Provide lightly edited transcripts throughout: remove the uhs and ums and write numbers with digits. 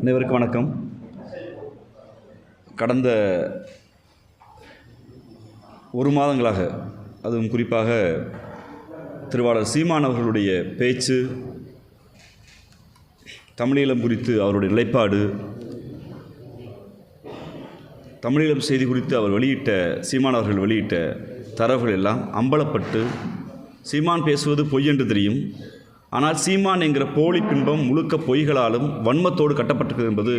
அனைவருக்கும் வணக்கம். கடந்த ஒரு மாதங்களாக, அதுவும் குறிப்பாக திருவாளர் சீமான் அவர்களுடைய பேச்சு, தமிழீழம் குறித்து அவருடைய நிலைப்பாடு, தமிழீழம் செய்தி குறித்து அவர் சீமான் அவர்கள் வெளியிட்ட தரவுகள் எல்லாம் அம்பலப்பட்டு, சீமான் பேசுவது பொய் என்று தெரியும், ஆனால் சீமான் என்கிற போலி பின்பம் முழுக்க பொய்களாலும் வன்மத்தோடு கட்டப்பட்டிருக்கிறது என்பது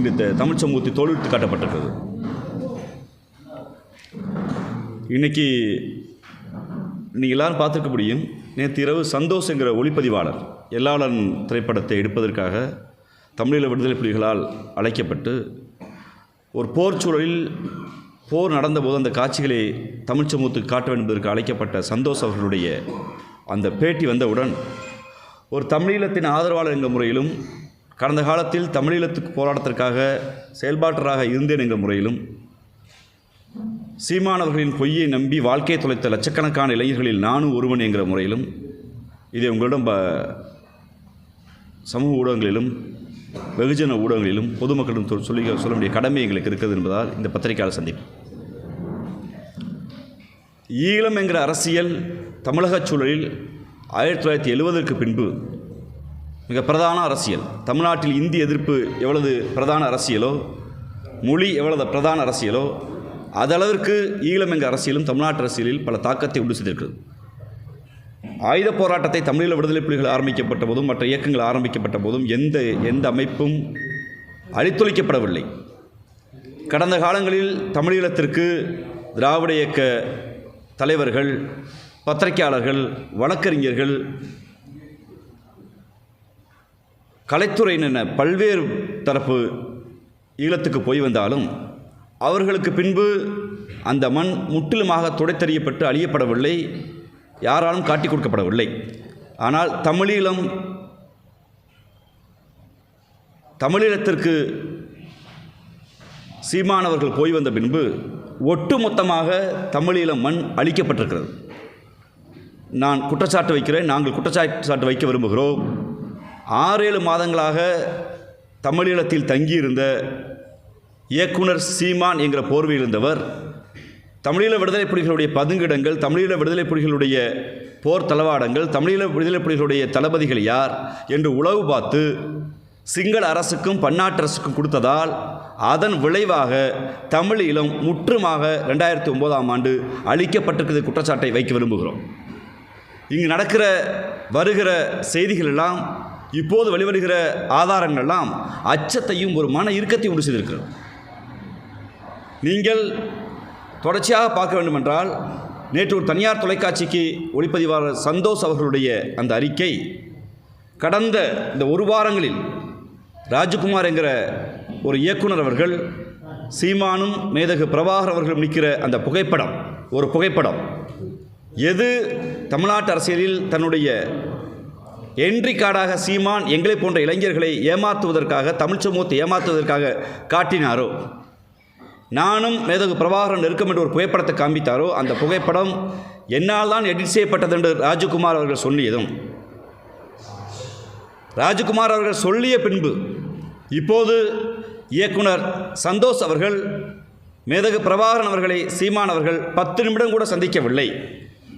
இந்த தமிழ் சமூகத்தை தோல்வித்து காட்டப்பட்டிருக்கிறது. இன்றைக்கி நீங்கள் எல்லோரும் பார்த்துருக்க முடியும். நேற்று இரவு சந்தோஷ் என்கிற ஒளிப்பதிவாளர் எல்லாளன் திரைப்படத்தை எடுப்பதற்காக தமிழீழ விடுதலை புலிகளால் அழைக்கப்பட்டு ஒரு போர் சூழலில் போர் நடந்தபோது அந்த காட்சிகளை தமிழ் சமூகத்துக்கு காட்ட வேண்டும் என்பதற்கு அழைக்கப்பட்ட சந்தோஷ் அவர்களுடைய அந்த பேட்டி வந்தவுடன், ஒரு தமிழீழத்தின் ஆதரவாளர் என்ற முறையிலும், கடந்த காலத்தில் தமிழீழத்துக்கு போராட்டத்திற்காக செயல்பாட்டராக இருந்தேன் என்ற முறையிலும், சீமான் அவர்களின் பொய்யை நம்பி வாழ்க்கையை தொலைத்த லட்சக்கணக்கான இளைஞர்களில் நானும் ஒருவன் என்கிற முறையிலும், இதை உங்களிடம் சமூக ஊடகங்களிலும் வெகுஜன ஊடகங்களிலும் பொதுமக்களிடம் சொல்ல வேண்டிய கடமை எங்களுக்கு இருக்கிறது என்பதால் இந்த பத்திரிகையாளர் சந்திப்பு. ஈழம் என்கிற அரசியல் தமிழக சூழலில் 1970க்கு பின்பு மிக பிரதான அரசியல். தமிழ்நாட்டில் இந்தி எதிர்ப்பு எவ்வளவு பிரதான அரசியலோ, மொழி எவ்வளவு பிரதான அரசியலோ, அதளவிற்கு ஈழம் என்கிற அரசியலும் தமிழ்நாட்டு அரசியலில் பல தாக்கத்தை உண்டு செய்திருக்கிறது. ஆயுத போராட்டத்தை தமிழீழ விடுதலை புலிகள் ஆரம்பிக்கப்பட்ட போதும், மற்ற இயக்கங்கள் ஆரம்பிக்கப்பட்ட போதும் எந்த அமைப்பும் அழித்தொழிக்கப்படவில்லை. கடந்த காலங்களில் தமிழீழத்திற்கு திராவிட இயக்க தலைவர்கள், பத்திரிகையாளர்கள், வழக்கறிஞர்கள், கலைத்துறையினர் என பல்வேறு தரப்பு ஈழத்துக்கு போய் வந்தாலும் அவர்களுக்கு பின்பு அந்த மண் முற்றிலுமாக துடைத்தெறியப்பட்டு அழியப்படவில்லை, யாராலும் காட்டிக் கொடுக்கப்படவில்லை. ஆனால் தமிழீழத்திற்கு சீமானவர்கள் போய் வந்த பின்பு ஒட்டுமொத்தமாக தமிழீழ மண் அழிக்கப்பட்டிருக்கிறது. நான் குற்றச்சாட்டு வைக்கிறேன், நாங்கள் குற்றச்சாட்டு வைக்க விரும்புகிறோம். 6-7 மாதங்களாக தமிழீழத்தில் தங்கியிருந்த இயக்குனர் சீமான் என்கிற போர்வையில் இருந்தவர், தமிழீழ விடுதலை புலிகளுடைய பதுங்கிடங்கள், தமிழீழ விடுதலை புலிகளுடைய போர் தளவாடங்கள், தமிழீழ விடுதலை புலிகளுடைய தளபதிகள் யார் என்று உளவு பார்த்து சிங்கள அரசுக்கும் பன்னாட்டு அரசுக்கும் கொடுத்ததால் அதன் விளைவாக தமிழீழம் முற்றுமாக 2009ஆம் ஆண்டு அழிக்கப்பட்டிருக்கிறது குற்றச்சாட்டை வைக்க விரும்புகிறோம். இங்கு நடக்கிற வருகிற செய்திகள் எல்லாம், இப்போது வெளிவருகிற ஆதாரங்கள் எல்லாம் அச்சத்தையும் ஒரு மன இறுக்கத்தையும் உண்டு செய்திருக்கிறது. நீங்கள் தொடர்ச்சியாக பார்க்க வேண்டுமென்றால், நேற்று ஒரு தனியார் தொலைக்காட்சிக்கு ஒளிப்பதிவாளர் சந்தோஷ் அவர்களுடைய அந்த அறிக்கை, கடந்த இந்த ஒரு வாரங்களில் ராஜகுமார் என்கிற ஒரு இயக்குனர் அவர்கள் சீமானும் மேதகு பிரபாகர் அவர்களும் நிற்கிற அந்த புகைப்படம், ஒரு புகைப்படம் எது தமிழ்நாட்டு அரசியலில் தன்னுடைய என்ட்ரி கார்டாக சீமான் எங்களை போன்ற இளைஞர்களை ஏமாற்றுவதற்காக, தமிழ் சமூகத்தை ஏமாற்றுவதற்காக காட்டினாரோ, நானும் மேதகு பிரபாகரன் நெருக்கம் என்ற ஒரு புகைப்படத்தை காண்பித்தாரோ, அந்த புகைப்படம் என்னால் தான் எடிட் செய்யப்பட்டது என்று ராஜகுமார் அவர்கள் சொல்லியதும், ராஜகுமார் அவர்கள் சொல்லிய பின்பு இப்போது இயக்குனர் சந்தோஷ் அவர்கள் மேதகு பிரபாகரன் அவர்களை சீமான் அவர்கள் 10 நிமிடம் கூட சந்திக்கவில்லை.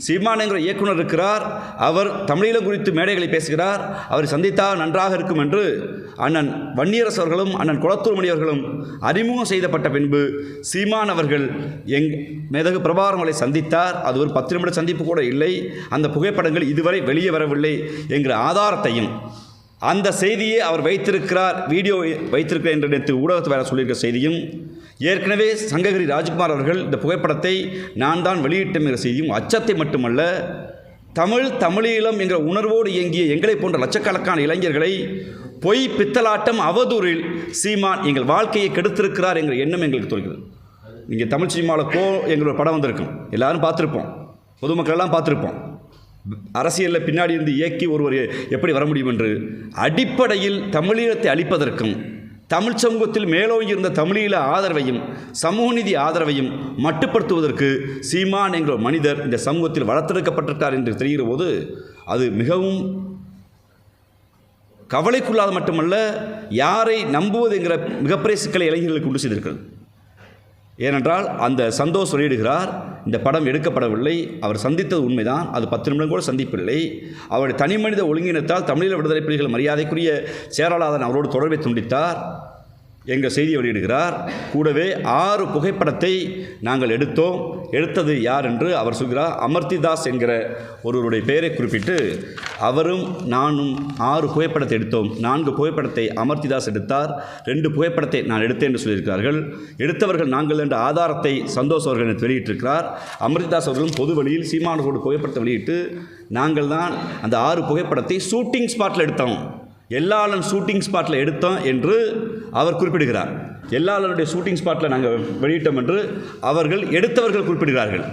சீமான் என்கிற இயக்குனர் இருக்கிறார், அவர் தமிழீழம் குறித்து மேடைகளை பேசுகிறார், அவரை சந்தித்தால் நன்றாக இருக்கும் என்று அண்ணன் வன்னியரசு அவர்களும் அண்ணன் குளத்தூர்மணி அவர்களும் அறிமுகம் செய்யப்பட்ட பின்பு சீமான் அவர்கள் மேதகு பிரபாகரன் அவர்களை சந்தித்தார். அது ஒரு 10 நிமிட சந்திப்பு கூட இல்லை. அந்த புகைப்படங்கள் இதுவரை வெளியே வரவில்லை என்கிற ஆதாரத்தையும், அந்த செய்தியை அவர் வைத்திருக்கிறார், வீடியோ வைத்திருக்கிறார் என்று நேற்று ஊடகத்தில் வேறு சொல்லியிருக்கிற செய்தியும், ஏற்கனவே சங்ககிரி ராஜ்குமார் அவர்கள் இந்த புகைப்படத்தை நான் தான் வெளியிட்டேன் என்கிற செய்தியும் அச்சத்தை மட்டுமல்ல, தமிழீழம் என்கிற உணர்வோடு இயங்கிய எங்களை போன்ற லட்சக்கணக்கான இளைஞர்களை பொய் பித்தலாட்டம் அவதூறில் சீமான் எங்கள் வாழ்க்கையை கெடுத்திருக்கிறார் என்கிற எண்ணம் எங்களுக்கு தோல்கிறது. நீங்கள் தமிழ் சினிமாவில் என்கிற ஒரு படம் வந்திருக்கும், எல்லாரும் பார்த்துருப்போம், பொதுமக்கள் எல்லாம் பார்த்துருப்போம். அரசியலில் பின்னாடி இருந்து இயக்கி ஒருவர் எப்படி வர முடியும் என்று, அடிப்படையில் தமிழீழத்தை அழிப்பதற்கும் தமிழ் சமூகத்தில் மேலோங்கி இருந்த தமிழீழ ஆதரவையும் சமூக நீதி ஆதரவையும் மட்டுப்படுத்துவதற்கு சீமான் என்கிற மனிதர் இந்த சமூகத்தில் வளர்த்தெடுக்கப்பட்டிருக்கார் என்று தெரிகிற போது அது மிகவும் கவலைக்குள்ளாத மட்டுமல்ல, யாரை நம்புவது என்கிற மிகப்பெரிய சிக்கலை இளைஞர்களுக்கு உண்டு செய்திருக்கிறது. ஏனென்றால் அந்த சந்தோஷ் வெளியிடுகிறார், இந்த படம் எடுக்கப்படவில்லை, அவர் சந்தித்தது உண்மைதான், அது 10 நிமிடம் கூட சந்திப்பில்லை. அவருடைய தனி மனித ஒழுங்கினத்தால் தமிழீழ விடுதலை புலிகள் மரியாதைக்குரிய சேரலாதன் அவரோடு தொடர்பை துண்டித்தார் எங்கள் செய்தியை வெளியிடுகிறார். கூடவே 6 புகைப்படத்தை நாங்கள் எடுத்தது யார் என்று அவர் சொல்கிறார். அமர்த்திதாஸ் என்கிற ஒருவருடைய பெயரை குறிப்பிட்டு அவரும் நானும் 6 புகைப்படத்தை எடுத்தோம். 4 புகைப்படத்தை அமர்த்திதாஸ் எடுத்தார், 2 புகைப்படத்தை நான் எடுத்தேன் என்று சொல்லியிருக்கிறார்கள். எடுத்தவர்கள் நாங்கள் என்ற ஆதாரத்தை சந்தோஷ் அவர்கள் எனக்கு வெளியிட்டிருக்கிறார். அமர்த்திதாஸ் அவர்களும் பொது வழியில் சீமானோடு புகைப்படத்தை வெளியிட்டு நாங்கள் தான் அந்த 6 புகைப்படத்தை ஷூட்டிங் ஸ்பாட்டில் எடுத்தோம், எல்லாளன் ஷூட்டிங் ஸ்பாட்டில் எடுத்தோம் என்று அவர் குறிப்பிடுகிறார். எல்லாளனுடைய ஷூட்டிங் ஸ்பாட்டில் நாங்கள் வெளியிட்டோம் என்று அவர்கள் எடுத்தவர்கள் குறிப்பிடுகிறார்கள்.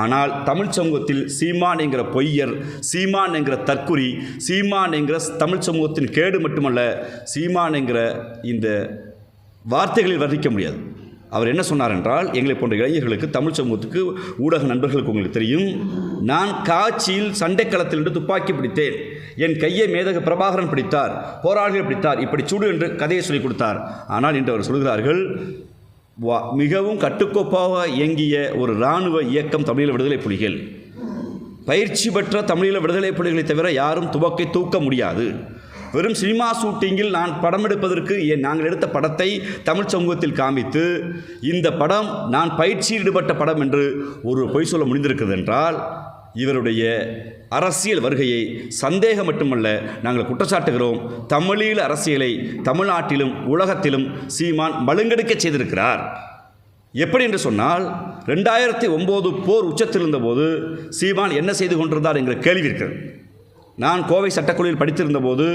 ஆனால் தமிழ் சமூகத்தில் சீமான் என்கிற பொய்யர், சீமான் என்கிற தற்குறி, சீமான் என்கிற தமிழ் சமூகத்தின் கேடு மட்டுமல்ல, சீமான் என்கிற இந்த வார்த்தைகளில் வர்ணிக்க முடியாது. அவர் என்ன சொன்னார் என்றால், எங்களை போன்ற இளைஞர்களுக்கு, தமிழ் சமூகத்துக்கு, ஊடக நண்பர்களுக்கு உங்களுக்கு தெரியும், நான் காட்சியில் சண்டைக்களத்தில் இருந்து துப்பாக்கி பிடித்தேன், என் கையை மேதகு பிரபாகரன் பிடித்தார், போராளிகள் பிடித்தார், இப்படி சுடு என்று கதையை சொல்லிக் கொடுத்தார். ஆனால் இன்று அவர் சொல்கிறார்கள், மிகவும் கட்டுக்கோப்பாக இயங்கிய ஒரு இராணுவ இயக்கம் தமிழீழ விடுதலை புலிகள், பயிற்சி பெற்ற தமிழீழ விடுதலை புலிகளை தவிர யாரும் துவக்கை தூக்க முடியாது. வெறும் சினிமா ஷூட்டிங்கில் நான் படம் எடுப்பதற்கு நாங்கள் எடுத்த படத்தை தமிழ் சமூகத்தில் காமித்து, இந்த படம் நான் பயிற்சியில் ஈடுபட்ட படம் என்று ஒரு பொய் சொல்ல முடிந்திருக்கிறது என்றால், இவருடைய அரசியல் வருகையை சந்தேகம் மட்டுமல்ல, நாங்கள் குற்றச்சாட்டுகிறோம். தமிழீழ அரசியலை தமிழ்நாட்டிலும் உலகத்திலும் சீமான் மழுங்கெடுக்க செய்திருக்கிறார். எப்படி என்று சொன்னால், 2009 போர் உச்சத்தில் இருந்தபோது சீமான் என்ன செய்து கொண்டிருந்தார் என்கிற கேள்வி இருக்கிறது. நான் கோவை சட்டக்கல்லூரியில் படித்திருந்த போது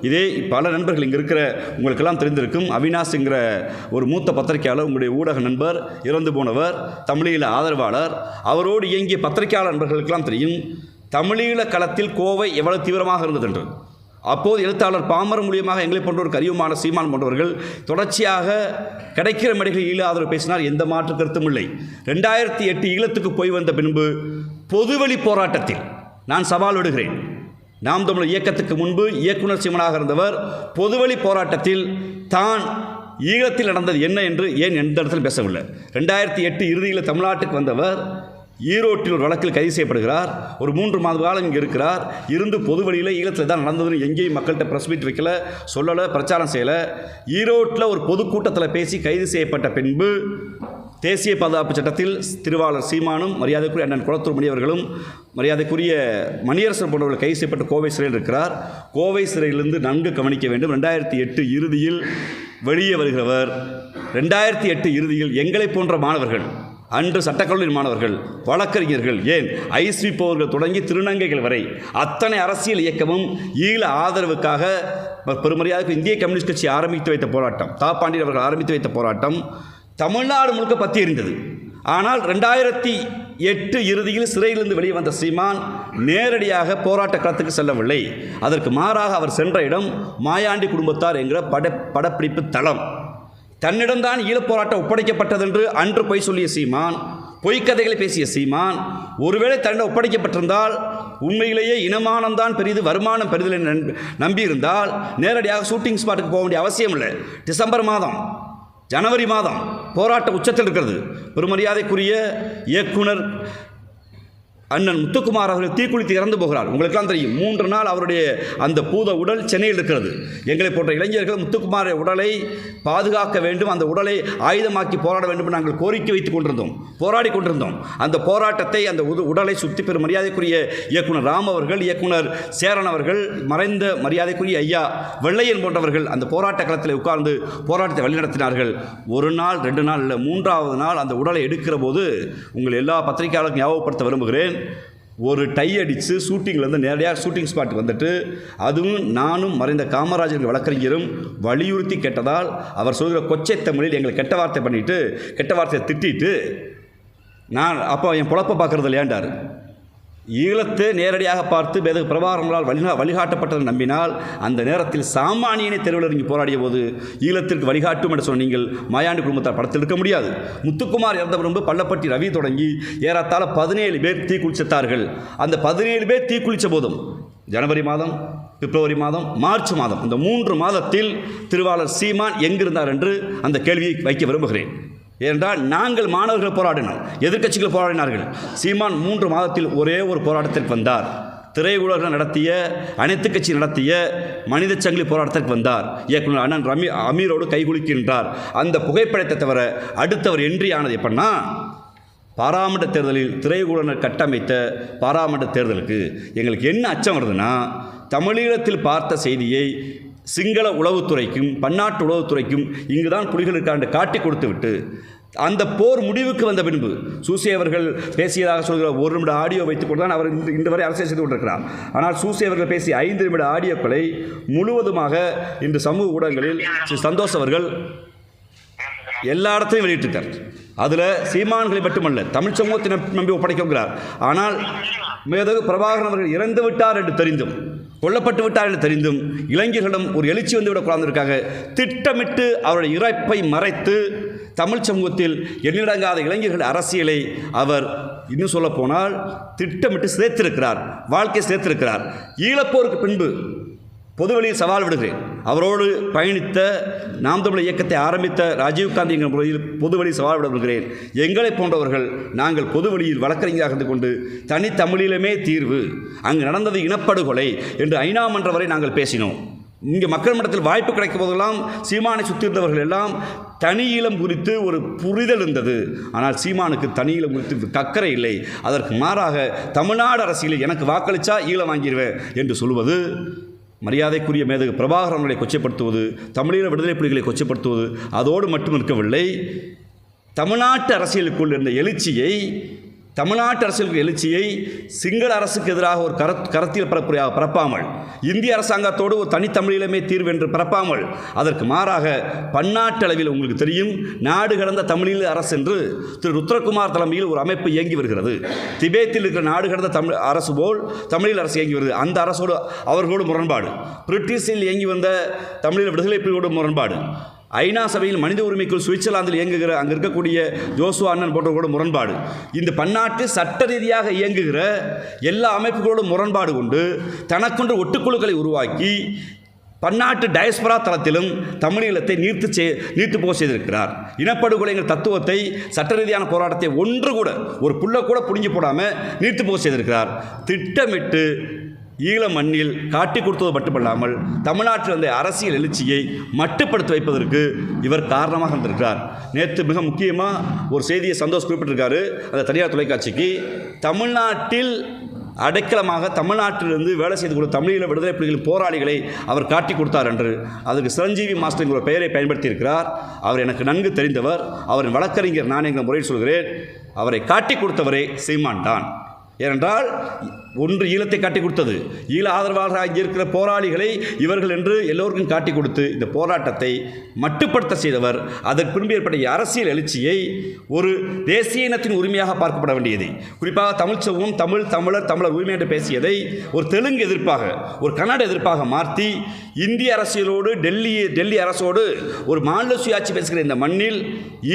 இதே பல நண்பர்கள் இங்கே இருக்கிற உங்களுக்கெல்லாம் தெரிந்திருக்கும், அவினாஷ்ங்கிற ஒரு மூத்த பத்திரிகையாளர், உங்களுடைய ஊடக நண்பர், இறந்து போனவர், தமிழீழ ஆதரவாளர், அவரோடு இயங்கிய பத்திரிகையாளர் நண்பர்களுக்கெல்லாம் தெரியும் தமிழீழ களத்தில் கோவை எவ்வளவு தீவிரமாக இருந்தது என்று. அப்போது எழுத்தாளர் பாமர் மூலியமாக எங்களை போன்ற ஒரு கரியுமான சீமான் போன்றவர்கள் தொடர்ச்சியாக கிடைக்கிற மேடைகளில் ஈழ ஆதரவு பேசினார், எந்த மாற்று கருத்தும் இல்லை. 2008 ஈழத்துக்கு போய் வந்த பின்பு பொதுவெளி போராட்டத்தில் நான் சவால் விடுகிறேன், நாம் தமிழர் இயக்கத்துக்கு முன்பு இயக்குனர் சீமானாக இருந்தவர் பொதுவெளி போராட்டத்தில் தான் ஈழத்தில் நடந்தது என்ன என்று ஏன் எந்த இடத்தில் பேசவில்லை. 2008 இறுதியில் தமிழ்நாட்டுக்கு வந்தவர் ஈரோட்டில் ஒரு வழக்கில் கைது செய்யப்படுகிறார். ஒரு 3 மாத காலம் இங்கே இருக்கிறார். இருந்து பொது வழியில் ஈழத்தில் தான் நடந்ததுன்னு எங்கேயும் மக்கள்கிட்ட ப்ரெஸ் மீட் வைக்கல, சொல்லலை, பிரச்சாரம் செய்யலை. ஈரோட்டில் ஒரு பொதுக்கூட்டத்தில் பேசி கைது செய்யப்பட்ட பின்பு தேசிய பாதுகாப்பு சட்டத்தில் திருவாளர் சீமானும், மரியாதைக்குரிய அண்ணன் குளத்தூர் மணி அவர்களும், மரியாதைக்குரிய மணியரசன் போன்றவர்கள் கைது செய்யப்பட்டு கோவை சிறையில் இருக்கிறார். கோவை சிறையிலிருந்து நன்கு கவனிக்க வேண்டும். 2008 இறுதியில் வெளியே வருகிறவர். 2008 இறுதியில் எங்களை போன்ற மாணவர்கள், அன்று சட்டக்கல்லூரி மாணவர்கள், வழக்கறிஞர்கள், ஏன் ஐஸ்விப்பவர்கள் தொடங்கி திருநங்கைகள் வரை அத்தனை அரசியல் இயக்கமும் ஈழ ஆதரவுக்காக பெருமரியாதைக்கு இந்திய கம்யூனிஸ்ட் கட்சி ஆரம்பித்து வைத்த போராட்டம், தாப்பாண்டியன் அவர்கள் ஆரம்பித்து வைத்த போராட்டம் தமிழ்நாடு முழுக்க பற்றி எறிந்தது. ஆனால் 2008 இறுதியில் சிறையிலிருந்து வெளியே வந்த சீமான் நேரடியாக போராட்ட களத்துக்கு செல்லவில்லை. அதற்கு மாறாக அவர் சென்ற இடம் மாயாண்டி குடும்பத்தார் என்கிற படப்பிடிப்பு தளம். தன்னிடம்தான் ஈழப்போராட்டம் ஒப்படைக்கப்பட்டதென்று அன்று பொய் சொல்லிய சீமான், பொய்க்கதைகளை பேசிய சீமான், ஒருவேளை தன்னிடம் ஒப்படைக்கப்பட்டிருந்தால் உண்மையிலேயே இனமானம்தான் பெரிது, வருமானம் பெரிதில் நம்பியிருந்தால் நேரடியாக ஷூட்டிங் ஸ்பாட்டுக்கு போக வேண்டிய அவசியம் இல்லை. டிசம்பர் மாதம், ஜனவரி மாதம் போராட்ட உச்சத்தில் இருக்கிறது. பெருமரியாதைக்குரிய இயக்குனர் அண்ணன் முத்துக்குமார் அவர்கள் தீக்குளித்து இறந்து போகிறார். உங்களுக்கெல்லாம் தெரியும். 3 நாள் அவருடைய அந்த பூத உடல் சென்னையில் இருக்கிறது. எங்களை போன்ற இளைஞர்கள் முத்துக்குமார உடலை பாதுகாக்க வேண்டும், அந்த உடலை ஆயுதமாக்கி போராட வேண்டும் என்று நாங்கள் கோரிக்கை வைத்துக் கொண்டிருந்தோம், போராடி கொண்டிருந்தோம். அந்த போராட்டத்தை, அந்த உடலை சுற்றி பெறும் மரியாதைக்குரிய இயக்குனர் ராம் அவர்கள், இயக்குனர் சேரன் அவர்கள், மறைந்த மரியாதைக்குரிய ஐயா வெள்ளையன் போன்றவர்கள் அந்த போராட்ட களத்தில் உட்கார்ந்து போராட்டத்தை வழிநடத்தினார்கள். 1 நாள் 2 நாள் இல்லை, 3வது நாள் அந்த உடலை எடுக்கிற போது உங்கள் எல்லா பத்திரிகையாளர்களுக்கும் ஞாபகப்படுத்த விரும்புகிறேன். ஒரு டை அடித்து ஷூட்டிங்லேருந்து நேரடியாக ஷூட்டிங் ஸ்பாட்டுக்கு வந்துட்டு, அதுவும் நானும் மறைந்த காமராஜர் வழக்கறிஞரும் வலியுறுத்தி கேட்டதால் அவர் சொல்கிற கொச்சை தமிழில் எங்களை கெட்ட வார்த்தை பண்ணிவிட்டு, கெட்ட வார்த்தையை திட்டிட்டு, நான் அப்போ என் பொழப்பை பார்க்குறது இல்லையாண்டார். ஈழத்தை நேரடியாக பார்த்து மேதகு பிரபாகரங்களால் வழிகாட்டப்பட்டதை நம்பினால் அந்த நேரத்தில் சாமானியனை தெருவில் இறங்கி போராடிய போது ஈழத்திற்கு வழிகாட்டும் என்று சொன்ன நீங்கள் மாயாண்டி குடும்பத்தார் படத்தில் இருக்க முடியாது. முத்துக்குமார் இறந்த பிறகு பள்ளப்பட்டி ரவி தொடங்கி ஏறத்தாழ 17 பேர் தீக்குளித்தார்கள். அந்த 17 பேர் தீக்குளித்த போதும் ஜனவரி மாதம், பிப்ரவரி மாதம், மார்ச் மாதம், இந்த 3 மாதத்தில் திருவாளர் சீமான் எங்கிருந்தார் என்று அந்த கேள்வியை வைக்க விரும்புகிறேன். ஏனென்றால் நாங்கள் மாணவர்கள் போராடினோம், எதிர்க்கட்சிகள் போராடினார்கள். சீமான் 3 மாதத்தில் ஒரே ஒரு போராட்டத்திற்கு வந்தார். திரையுலகம் நடத்திய, அனைத்து கட்சி நடத்திய மனித சங்கிலி போராட்டத்திற்கு வந்தார். இயக்குனர் அண்ணன் அமீரோடு கைகுலுக்கின்றார். அந்த புகைப்படத்தை தவிர அடுத்தவர் என்ட்ரி ஆனது எப்படின்னா, பாராளுமன்ற தேர்தலில் திரையுலகினர் கட்டமைத்த பாராளுமன்ற தேர்தலுக்கு எங்களுக்கு என்ன அச்சம் வருதுன்னா, தமிழீழத்தில் பார்த்த செய்தியை சிங்கள உளவுத்துறைக்கும் பன்னாட்டு உளவுத்துறைக்கும் இங்கு தான் புலிகளுக்காண்டு காட்டி கொடுத்து விட்டு அந்த போர் முடிவுக்கு வந்த பின்பு சூசே அவர்கள் பேசியதாக சொல்கிற 1 நிமிட ஆடியோ வைத்துக்கொண்டு தான் அவர் இன்று வரை அரசியல் செய்து கொண்டிருக்கிறார். ஆனால் சூசே அவர்கள் பேசிய 5 நிமிட ஆடியோக்களை முழுவதுமாக இன்று சமூக ஊடகங்களில் சந்தோஷ் அவர்கள் எல்லா இடத்தையும் வெளியிட்டிருக்கார். அதில் சீமான்களை மட்டுமல்ல, தமிழ் சமூகத்தை நம்பி ஒப்படைக்கிறார். ஆனால் மேதகு பிரபாகரன் அவர்கள் இறந்து விட்டார் என்று தெரிந்தும், கொல்லப்பட்டு விட்டார் என்று தெரிந்தும் இளைஞர்களிடம் ஒரு எழுச்சி வந்துவிடக்கூடாதுக்காக திட்டமிட்டு அவருடைய இறப்பை மறைத்து தமிழ் சமூகத்தில் எண்ணிலடங்காத இளைஞர்கள் அரசியலை அவர் இன்னும் சொல்லப்போனால் திட்டமிட்டு சேர்த்திருக்கிறார், வாழ்க்கை சேர்த்திருக்கிறார். ஈழப்போருக்கு பின்பு பொதுவெளியில் சவால் விடுகிறேன். அவரோடு பயணித்த நாம் தமிழர் இயக்கத்தை ஆரம்பித்த ராஜீவ்காந்தி என்கிற முறையில் பொதுவெளியில் சவால் விட விடுகிறேன். எங்களை போன்றவர்கள் நாங்கள் பொதுவெளியில் வழக்கறிஞராக இருந்து கொண்டு தனித்தமிழிலுமே தீர்வு, அங்கு நடந்தது இனப்படுகொலை என்று ஐநா மன்றம் வரை நாங்கள் பேசினோம். இங்கே மக்கள் மன்றத்தில் வாய்ப்பு கிடைக்கும் போதெல்லாம் சீமானை சுற்றியிருந்தவர்கள் எல்லாம் தனி ஈழம் குறித்து ஒரு புரிதல் இருந்தது. ஆனால் சீமானுக்கு தனி ஈழம் குறித்து கக்கறை இல்லை. அதற்கு மாறாக தமிழ்நாடு அரசியலில் எனக்கு வாக்களித்தா ஈழம் வாங்கிடுவேன் என்று சொல்வது மரியாதைக்குரிய மேதகு பிரபாகரனை கொச்சைப்படுத்துவது, தமிழீழ விடுதலை புலிகளை கொச்சைப்படுத்துவது அதோடு மட்டும் இருக்கவில்லை. தமிழ்நாட்டு அரசியலுக்குள் இருந்த எழுச்சியை, தமிழ்நாட்டு அரசியலுக்கு எழுச்சியை சிங்கள அரசுக்கு எதிராக ஒரு கருத்தியல் பரப்பாமல், இந்திய அரசாங்கத்தோடு ஒரு தனித்தமிழீழமே தீர்வு என்று பரப்பாமல், அதற்கு மாறாக பன்னாட்டு அளவில் உங்களுக்கு தெரியும், நாடு கடந்த தமிழீழ அரசு என்று திரு ருத்ரகுமார் தலைமையில் ஒரு அமைப்பு இயங்கி வருகிறது. திபேத்தில் இருக்கிற நாடு கடந்த தமிழ் அரசு போல் தமிழீழ அரசு இயங்கி வருகிறது. அந்த அரசோடு அவர்களோடு முரண்பாடு, பிரிட்டிஷில் இயங்கி வந்த தமிழீழ விடுதலை புலிகளோடு முரண்பாடு, ஐநா சபையில் மனித உரிமைக்குள் சுவிட்சர்லாந்தில் இயங்குகிற அங்கே இருக்கக்கூடிய ஜோசுவா அண்ணன் போன்றவர்களோட முரண்பாடு, இந்த பன்னாட்டு சட்ட ரீதியாக இயங்குகிற எல்லா அமைப்புகளோடும் முரண்பாடு கொண்டு தனக்கொன்று ஒட்டுக்குழுக்களை உருவாக்கி பன்னாட்டு டயஸ்பரா தளத்திலும் தமிழீழத்தை நீர்த்து போக செய்திருக்கிறார். இனப்படுகொலைங்கிற தத்துவத்தை, சட்ட ரீதியான போராட்டத்தை ஒன்று கூட ஒரு புள்ள கூட புரிஞ்சு போடாமல் நீர்த்து போக செய்திருக்கிறார். திட்டமிட்டு ஈழ மண்ணில் காட்டி கொடுத்தது மட்டுமல்லாமல் தமிழ்நாட்டில் இருந்த அரசியல் எழுச்சியை மட்டுப்படுத்தி வைப்பதற்கு இவர் காரணமாக இருந்திருக்கிறார். நேற்று மிக முக்கியமாக ஒரு செய்தியை சந்தோஷ் குறிப்பிட்டிருக்காரு, அந்த தனியார் தொலைக்காட்சிக்கு. தமிழ்நாட்டில் அடைக்கலமாக தமிழ்நாட்டிலிருந்து வேலை செய்து கொடுத்த தமிழீழ விடுதலை புலிகளின் போராளிகளை அவர் காட்டி கொடுத்தார் என்று அதுக்கு சிரஞ்சீவி மாஸ்டர் என்கிற பெயரை பயன்படுத்தியிருக்கிறார். அவர் எனக்கு நன்கு தெரிந்தவர், அவரின் வழக்கறிஞர் நான் என்கிற முறையில் சொல்கிறேன். அவரை காட்டி கொடுத்தவரே சீமான் தான். ஏனென்றால் ஒன்று ஈழத்தை காட்டி கொடுத்தது, ஈழ ஆதரவாளராக இருக்கிற போராளிகளை இவர்கள் என்று எல்லோருக்கும் காட்டி கொடுத்து இந்த போராட்டத்தை மட்டுப்படுத்த செய்தவர். அதற்கு பின்பு ஏற்பட்ட அரசியல் எழுச்சியை ஒரு தேசிய இனத்தின் உரிமையாக பார்க்கப்பட வேண்டியதை, குறிப்பாக தமிழ் சமூகம் தமிழர் உரிமை என்று பேசியதை ஒரு தெலுங்கு எதிர்ப்பாக, ஒரு கன்னட எதிர்ப்பாக மாற்றி இந்திய அரசியலோடு டெல்லி அரசோடு ஒரு மாநில சுயாட்சி பேசுகிற இந்த மண்ணில்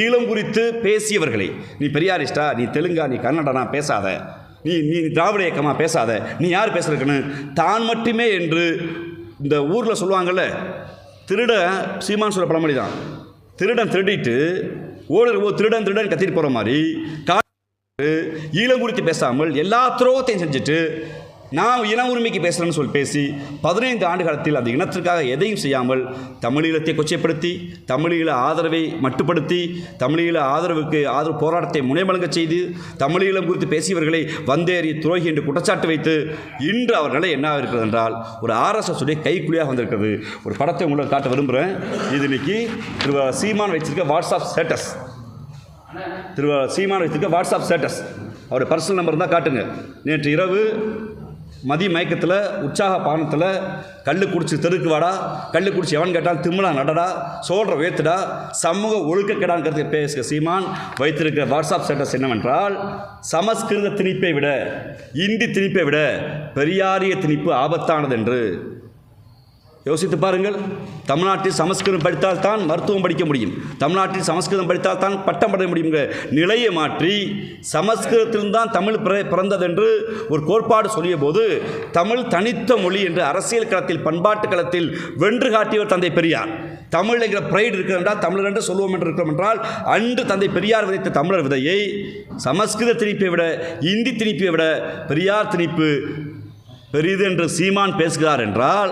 ஈழம் குறித்து பேசியவர்களை, நீ பெரியாரிஸ்டா, நீ தெலுங்கா, நீ கன்னடனா பேசாத, நீ திராவிட இயக்கமாக பேசாத, நீ யார் பேசுறதுக்குன்னு தான் மட்டுமே என்று இந்த ஊரில் சொல்லுவாங்கள்ல, திருட சீமான் சொல்ல பழமொழி தான், திருடன் திருடிட்டு ஓடுற திருடன் கத்திட்டு போகிற மாதிரி ஈழம் குறித்து பேசாமல் எல்லா துரோகத்தையும் செஞ்சுட்டு நான் இன உரிமைக்கு பேசுகிறேன்னு சொல்லி பேசி 15 ஆண்டு காலத்தில் அந்த இனத்திற்காக எதையும் செய்யாமல் தமிழீழத்தை கொச்சைப்படுத்தி, தமிழீழ ஆதரவை மட்டுப்படுத்தி, தமிழீழ ஆதரவு போராட்டத்தை முனைமலங்க செய்து, தமிழீழம் குறித்து பேசியவர்களை வந்தேறி துரோகி என்று குற்றச்சாட்டு வைத்து இன்று அவர் நிலை என்ன இருக்கிறது என்றால் ஒரு RSS உடைய கைக்குழியாக வந்திருக்கிறது. ஒரு படத்தை உங்களுக்கு காட்ட விரும்புகிறேன். இது இன்னைக்கு திரு சீமான் வச்சிருக்க வாட்ஸ்அப் ஸ்டேட்டஸ். அவருடைய பர்சனல் நம்பர் தான் காட்டுங்க. நேற்று இரவு மதிய மயக்கத்தில் உற்சாக பானத்தில் கல் குடிச்சு தெருக்கு வாடா, கல் குடிச்சு எவன் கேட்டால் திம்முலா நடடா, சோழ வேத்துடா, சமூக ஒழுக்கக்கேடான் கருத்தை பேசுகிற சீமான் வைத்திருக்கிற வாட்ஸ்அப் ஸ்டேட்டஸ் என்னவென்றால், சமஸ்கிருத திணிப்பை விட, இந்தி திணிப்பை விட பெரியாரிய திணிப்பு ஆபத்தானது என்று. யோசித்து பாருங்கள். தமிழ்நாட்டில் சமஸ்கிருதம் படித்தால் தான் மருத்துவம் படிக்க முடியும், தமிழ்நாட்டில் சமஸ்கிருதம் படித்தால் தான் பட்டம் பெற முடியுங்கிற நிலையை மாற்றி சமஸ்கிருதத்தில்தான் தமிழ் பிறந்ததென்று ஒரு கோட்பாடு சொல்லிய போது தமிழ் தனித்த மொழி என்று அரசியல் களத்தில் பண்பாட்டு களத்தில் வென்று காட்டியவர் தந்தை பெரியார். தமிழ் என்கிற பிரைடு இருக்கிறது என்றால் தமிழர் என்று சொல்லுவோம் என்று இருக்கிறோம் என்றால் அன்று தந்தை பெரியார் விதைத்த தமிழர் விதையை சமஸ்கிருத திணிப்பை விட, இந்தி திணிப்பை விட பெரியார் திணிப்பு பெரிது என்று சீமான் பேசுகிறார் என்றால்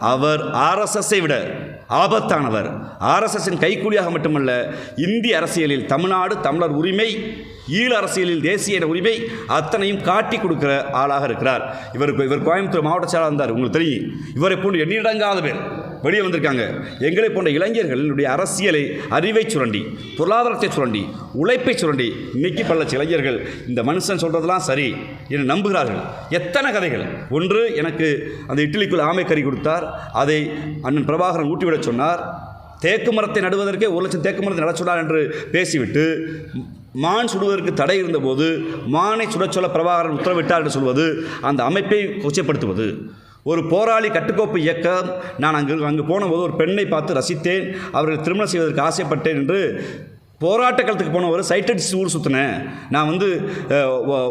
அவர் ஆர்எஸ்எஸ்ஸை விட ஆபத்தானவர். ஆர்எஸ்எஸ்ஸின் கைக்கூலியாக மட்டுமல்ல, இந்திய அரசியலில் தமிழ்நாடு தமிழர் உரிமை, ஈழ அரசியலில் தேசிய உரிமை அத்தனையும் காட்டி கொடுக்கிற ஆளாக இருக்கிறார். இவர் கோயம்புத்தூர் மாவட்ட செயலாளர் இருந்தார். உங்களுக்கு தெரியும், இவரை போன்று எண்ணிடங்காத பேர் வெளியே வந்திருக்காங்க. எங்களை போன்ற இளைஞர்களுடைய அரசியலை, அறிவை சுரண்டி, பொருளாதாரத்தை சுரண்டி, உழைப்பை சுரண்டி இன்னைக்கு பல இளைஞர்கள் இந்த மனுஷன் சொல்கிறதெல்லாம் சரி என்று நம்புகிறார்கள். எத்தனை கதைகள். ஒன்று, எனக்கு அந்த இட்லிக்குள் ஆமைக்கறி கொடுத்தார், அதை அண்ணன் பிரபாகரன் ஊட்டிவிட சொன்னார். தேக்கு மரத்தை நடுவதற்கே 1 லட்சம் தேக்கு மரத்தை நட சொன்னார் என்று பேசிவிட்டு மான் சுடுவதற்கு தடை இருந்தபோது மானை சுடச் சொல்ல பிரபாகரன் உத்தரவிட்டார் என்று சொல்வது அந்த அமைப்பை கொச்சைப்படுத்துவது. ஒரு போராளி கட்டுக்கோப்பு இயக்கம், நான் அங்கு போனபோது ஒரு பெண்ணை பார்த்து ரசித்தேன், அவர்கள் திருமணம் செய்வதற்கு ஆசைப்பட்டேன் என்று போராட்ட களத்துக்கு போனவர் சைட்டட் ஊர் சுற்றினேன், நான்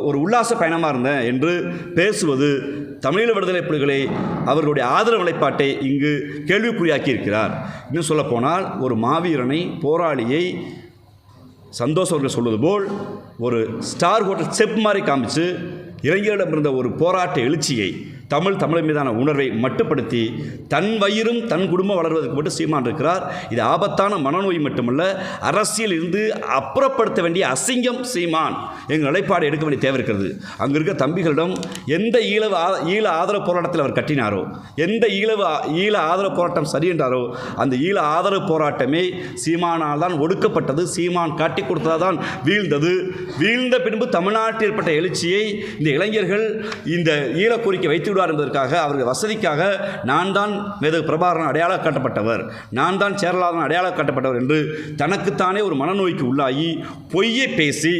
ஒரு உல்லாச பயணமாக இருந்தேன் என்று பேசுவது தமிழீழ விடுதலை புலிகளை, அவர்களுடைய ஆதரவு நிலைப்பாட்டை இங்கு கேள்விக்குறியாக்கி இருக்கிறார். இன்னும் சொல்லப்போனால் ஒரு மாவீரனை, போராளியை சந்தோஷ் அவர்கள் சொல்வது போல் ஒரு ஸ்டார் ஹோட்டல் செப் மாதிரி காமிச்சு இளைஞரிடம் இருந்த ஒரு போராட்ட எழுச்சியை, தமிழர் மீதான உணர்வை மட்டுப்படுத்தி தன் வயிறும் தன் குடும்பம் வளர்வதற்கு மட்டும் சீமான் இருக்கிறார். இது ஆபத்தான மனநோய் மட்டுமல்ல, அரசியல் இருந்து அப்புறப்படுத்த வேண்டிய அசிங்கம் சீமான். எங்கள் நிலைப்பாடு எடுக்க வேண்டிய தேவை இருக்கிறது. அங்கே இருக்க தம்பிகளிடம் எந்த ஈழ ஆதரவு போராட்டத்தில் அவர் கட்டினாரோ, எந்த ஈழ ஆதரவு போராட்டம் சரி என்றாரோ அந்த ஈழ ஆதரவு போராட்டமே சீமானால் தான் ஒடுக்கப்பட்டது, சீமான் காட்டி கொடுத்ததாக தான் வீழ்ந்தது. வீழ்ந்த பின்பு தமிழ்நாட்டில் ஏற்பட்ட எழுச்சியை இந்த இளைஞர்கள் இந்த ஈழ கோரிக்கை வைத்து என்பதற்காக, அவர்கள் வசதிக்காக நான் தான் மேதகு பிரபாகரன் அடையாளம் காட்டப்பட்டவர், நான் தான் சேரலாதன் அடையாளம் காட்டப்பட்டவர் என்று தனக்குத்தானே ஒரு மனநோய்க்கு உள்ளாகி பொய்யை பேசி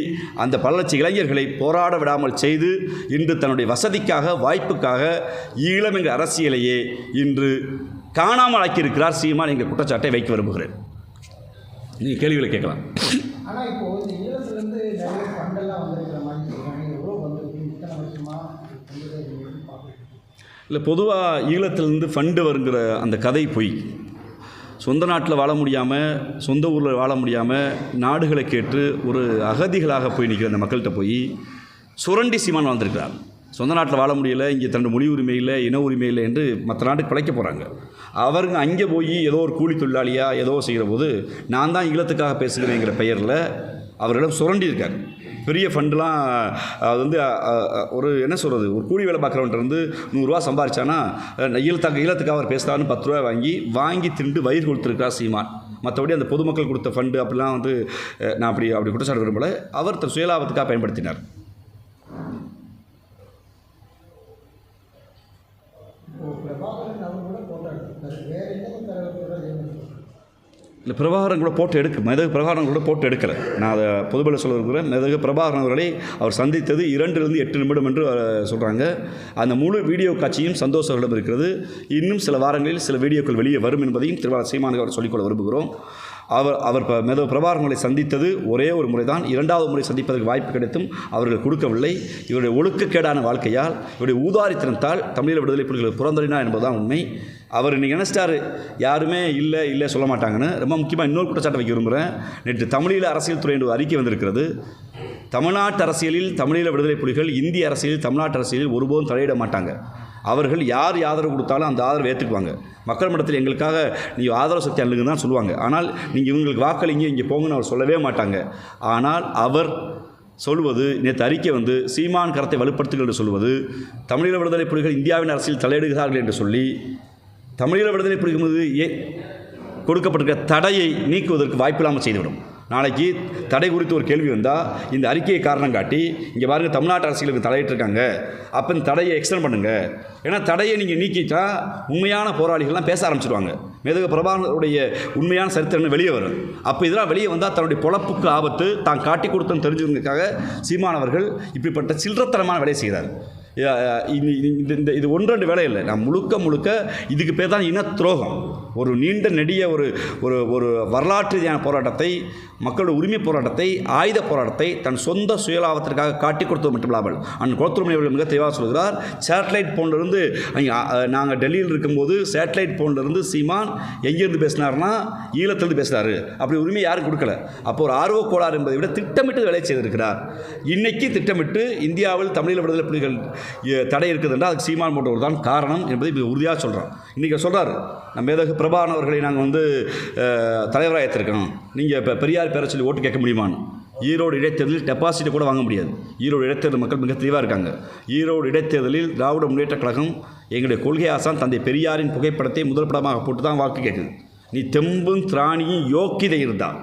அந்த பல லட்சம் இளைஞர்களை போராட விடாமல் செய்து இன்று தன்னுடைய வசதிக்காக, வாய்ப்புக்காக ஈழம் என்கிற அரசியலையே இன்று காணாமல் ஆக்கியிருக்கிறார் சீமான் என்கிற குற்றச்சாட்டை வைக்க விரும்புகிறேன். நீங்கள் கேள்விகளை கேட்கலாம். ஆனால் இப்போ இந்த ஈழத்திலிருந்து நிறைய ஃபண்டெல்லாம் வந்திருக்கிற மாதிரி சொல்கிறாங்க, எவ்வளோ வந்திருக்கு, இத்தனை வருஷமா இல்லை, பொதுவாக ஈழத்திலிருந்து ஃபண்டு வருங்கிற அந்த கதை பொய். சொந்த நாட்டில் வாழ முடியாமல், சொந்த ஊரில் வாழ முடியாமல் நாடுகளை கேட்டு ஒரு அகதிகளாக போய் நிற்கிற அந்த மக்கள்கிட்ட போய் சுரண்டி சீமான் வாழ்ந்திருக்கிறார். சொந்த நாட்டில் வாழ முடியலை, இங்கே தன்னுடைய மொழி உரிமை இல்லை, இன உரிமை இல்லை என்று மற்ற நாட்டுக்கு பிழைக்க போகிறாங்க. அவருங்க அங்கே போய் ஏதோ ஒரு கூலி தொழிலாளியாக ஏதோ செய்கிற போது நான் தான் ஈழத்துக்காக பேசுகிறேங்கிற பெயரில் அவரிடம் சுரண்டி இருக்கார். பெரிய ஃபண்டுலாம் அது ஒரு என்ன சொல்கிறது, ஒரு கூலி வேலை பார்க்குறவன்ட்டு 100 ரூபா சம்பாதிச்சானா ஈழத்துக்காக அவர் பேசுகிறான்னு 10 ரூபா வாங்கி திண்டு வயிறு கொடுத்துருக்கார் சீமான். மற்றபடி அந்த பொதுமக்கள் கொடுத்த ஃபண்டு அப்படிலாம் நான் அப்படி குற்றச்சாட்டு விரும்பல. அவர் தன் சுயலாபத்துக்காக பயன்படுத்தினார். இல்லை, பிரபாகரன் கூட போட்டு மேதகு பிரபாகரன் கூட போட்டு எடுக்கலை. நான் அதை பொதுபல சொல்ல இருக்கிறேன். மேதகு பிரபாகரன் அவர்களை அவர் சந்தித்தது 2 to 8 நிமிடம் என்று சொல்கிறாங்க. அந்த முழு வீடியோ காட்சியும் சந்தோஷ் அவர்களிடம் இருக்கிறது. இன்னும் சில வாரங்களில் சில வீடியோக்கள் வெளியே வரும் என்பதையும் திருவாரூர் சீமானுக்கு அவர் சொல்லிக்கொள்ள விரும்புகிறோம். அவர் மேதகு பிரபாகரனை சந்தித்தது ஒரே ஒரு முறை தான். 2வது முறை சந்திப்பதற்கு வாய்ப்பு கிடைத்தும் அவர்கள் கொடுக்கவில்லை. இவருடைய ஒழுக்கக்கேடான வாழ்க்கையால், இவருடைய ஊதாரித்தனத்தால் தமிழீழ விடுதலை புலிகள் புறந்தறினார் என்பதுதான் உண்மை. அவர் இன்றைக்கி நினைச்சிட்டார் யாருமே இல்லை சொல்ல மாட்டாங்கன்னு. ரொம்ப முக்கியமாக இன்னொரு குற்றச்சாட்டை வைக்க விரும்புகிறேன். நேற்று தமிழீழ அரசியல் துறை என்று அறிக்கை வந்திருக்கிறது. தமிழ்நாட்டு அரசியலில் தமிழீழ விடுதலை புலிகள் இந்திய அரசியலில், தமிழ்நாட்டு அரசியலில் ஒருபோதும் தலையிட மாட்டாங்க. அவர்கள் யார் ஆதரவு கொடுத்தாலும் அந்த ஆதரவு ஏற்றுக்குவாங்க. மக்கள் மன்றத்தில் எங்களுக்காக நீங்கள் ஆதரவு சக்தி அள்ளுங்கன்னு தான் சொல்லுவாங்க. ஆனால் நீங்கள் இவங்களுக்கு வாக்களிங்க, இங்கே போங்கன்னு அவர் சொல்லவே மாட்டாங்க. ஆனால் அவர் சொல்வது, நேற்று அறிக்கை சீமான் கரத்தை வலுப்படுத்துங்கள் என்று சொல்வது, தமிழீழ விடுதலை புலிகள் இந்தியாவின் அரசியல் தலையிடுகிறார்கள் என்று சொல்லி தமிழீழ விடுதலை புலிகள் மீது கொடுக்கப்பட்டிருக்கிற தடையை நீக்குவதற்கு வாய்ப்பில்லாமல் செய்துவிடும். நாளைக்கு தடை குறித்து ஒரு கேள்வி வந்தால் இந்த அறிக்கையை காரணம் காட்டி, இங்கே பாருங்கள் தமிழ்நாட்டு அரசியலுக்கு தலையிட்டிருக்காங்க, அப்போ இந்த தடையை எக்ஸ்டெண்ட் பண்ணுங்கள், ஏன்னா தடையை நீங்கள் நீக்கிட்டா உண்மையான போராளிகள்லாம் பேச ஆரம்பிச்சிடுவாங்க. மேதகு பிரபாகரனுடைய உண்மையான சரித்திரம் வெளியே வரும். அப்போ இதெல்லாம் வெளியே வந்தால் தன்னுடைய பொழப்புக்கு ஆபத்து, தான் காட்டி கொடுத்தோன்னு தெரிஞ்சுக்கிறதுக்காக சீமானவர்கள் இப்படிப்பட்ட சில்லறத்தனமான வேலையை செய்கிறார். இது ஒன்று ரெண்டு வேலை இல்லை. நான் முழுக்க இதுக்கு பேர் தான் இன துரோகம். ஒரு நீண்ட நெடிய ஒரு வரலாற்று ரீதியான போராட்டத்தை, மக்களோட உரிமை போராட்டத்தை, ஆயுத போராட்டத்தை தன் சொந்த சுயலாபத்திற்காக காட்டி கொடுத்தது மட்டுமில்லாமல் குளத்தூர்மணி அவர்கள் மிக தெளிவாக சொல்கிறார். சேட்டலைட் போன்லேருந்து நாங்கள் டெல்லியில் இருக்கும்போது சேட்டலைட் போன்லேருந்து சீமான் எங்கேருந்து பேசினார்னா ஈழத்திலிருந்து பேசுகிறாரு. அப்படி உரிமை யாரும் கொடுக்கல. அப்போ ஒரு ஆர்வ கோளாறு என்பதை விட திட்டமிட்டு வேலை செய்திருக்கிறார். இன்னைக்கு திட்டமிட்டு இந்தியாவில் தமிழீழ விடுதலை புலிகள் தடை இருக்குது என்றால் அதுக்கு சீமான் போன்றவர் தான் காரணம் என்பதை உறுதியாக சொல்கிறோம். இன்றைக்கி சொல்கிறார், நம்ம மேதகு பிரபாகரன் அவர்களை நாங்கள் தலைவராக ஏற்றிருக்கணும், நீங்கள் இப்போ பெரியார் பேரை சொல்லி ஓட்டு கேட்க முடியுமான்னு. ஈரோடு இடைத்தேர்தலில் டெபாசிட்டை கூட வாங்க முடியாது. ஈரோடு இடைத்தேர்தல் மக்கள் மிக தெளிவாக இருக்காங்க. ஈரோடு இடைத்தேர்தலில் திராவிட முன்னேற்ற கழகம் எங்களுடைய கொள்கை ஆசான் தந்தை பெரியாரின் புகைப்படத்தை முதல் படமாக போட்டு தான் வாக்கு கேட்குது. நீ தெம்பும் திராணியும் யோக்கியதை இருந்தால்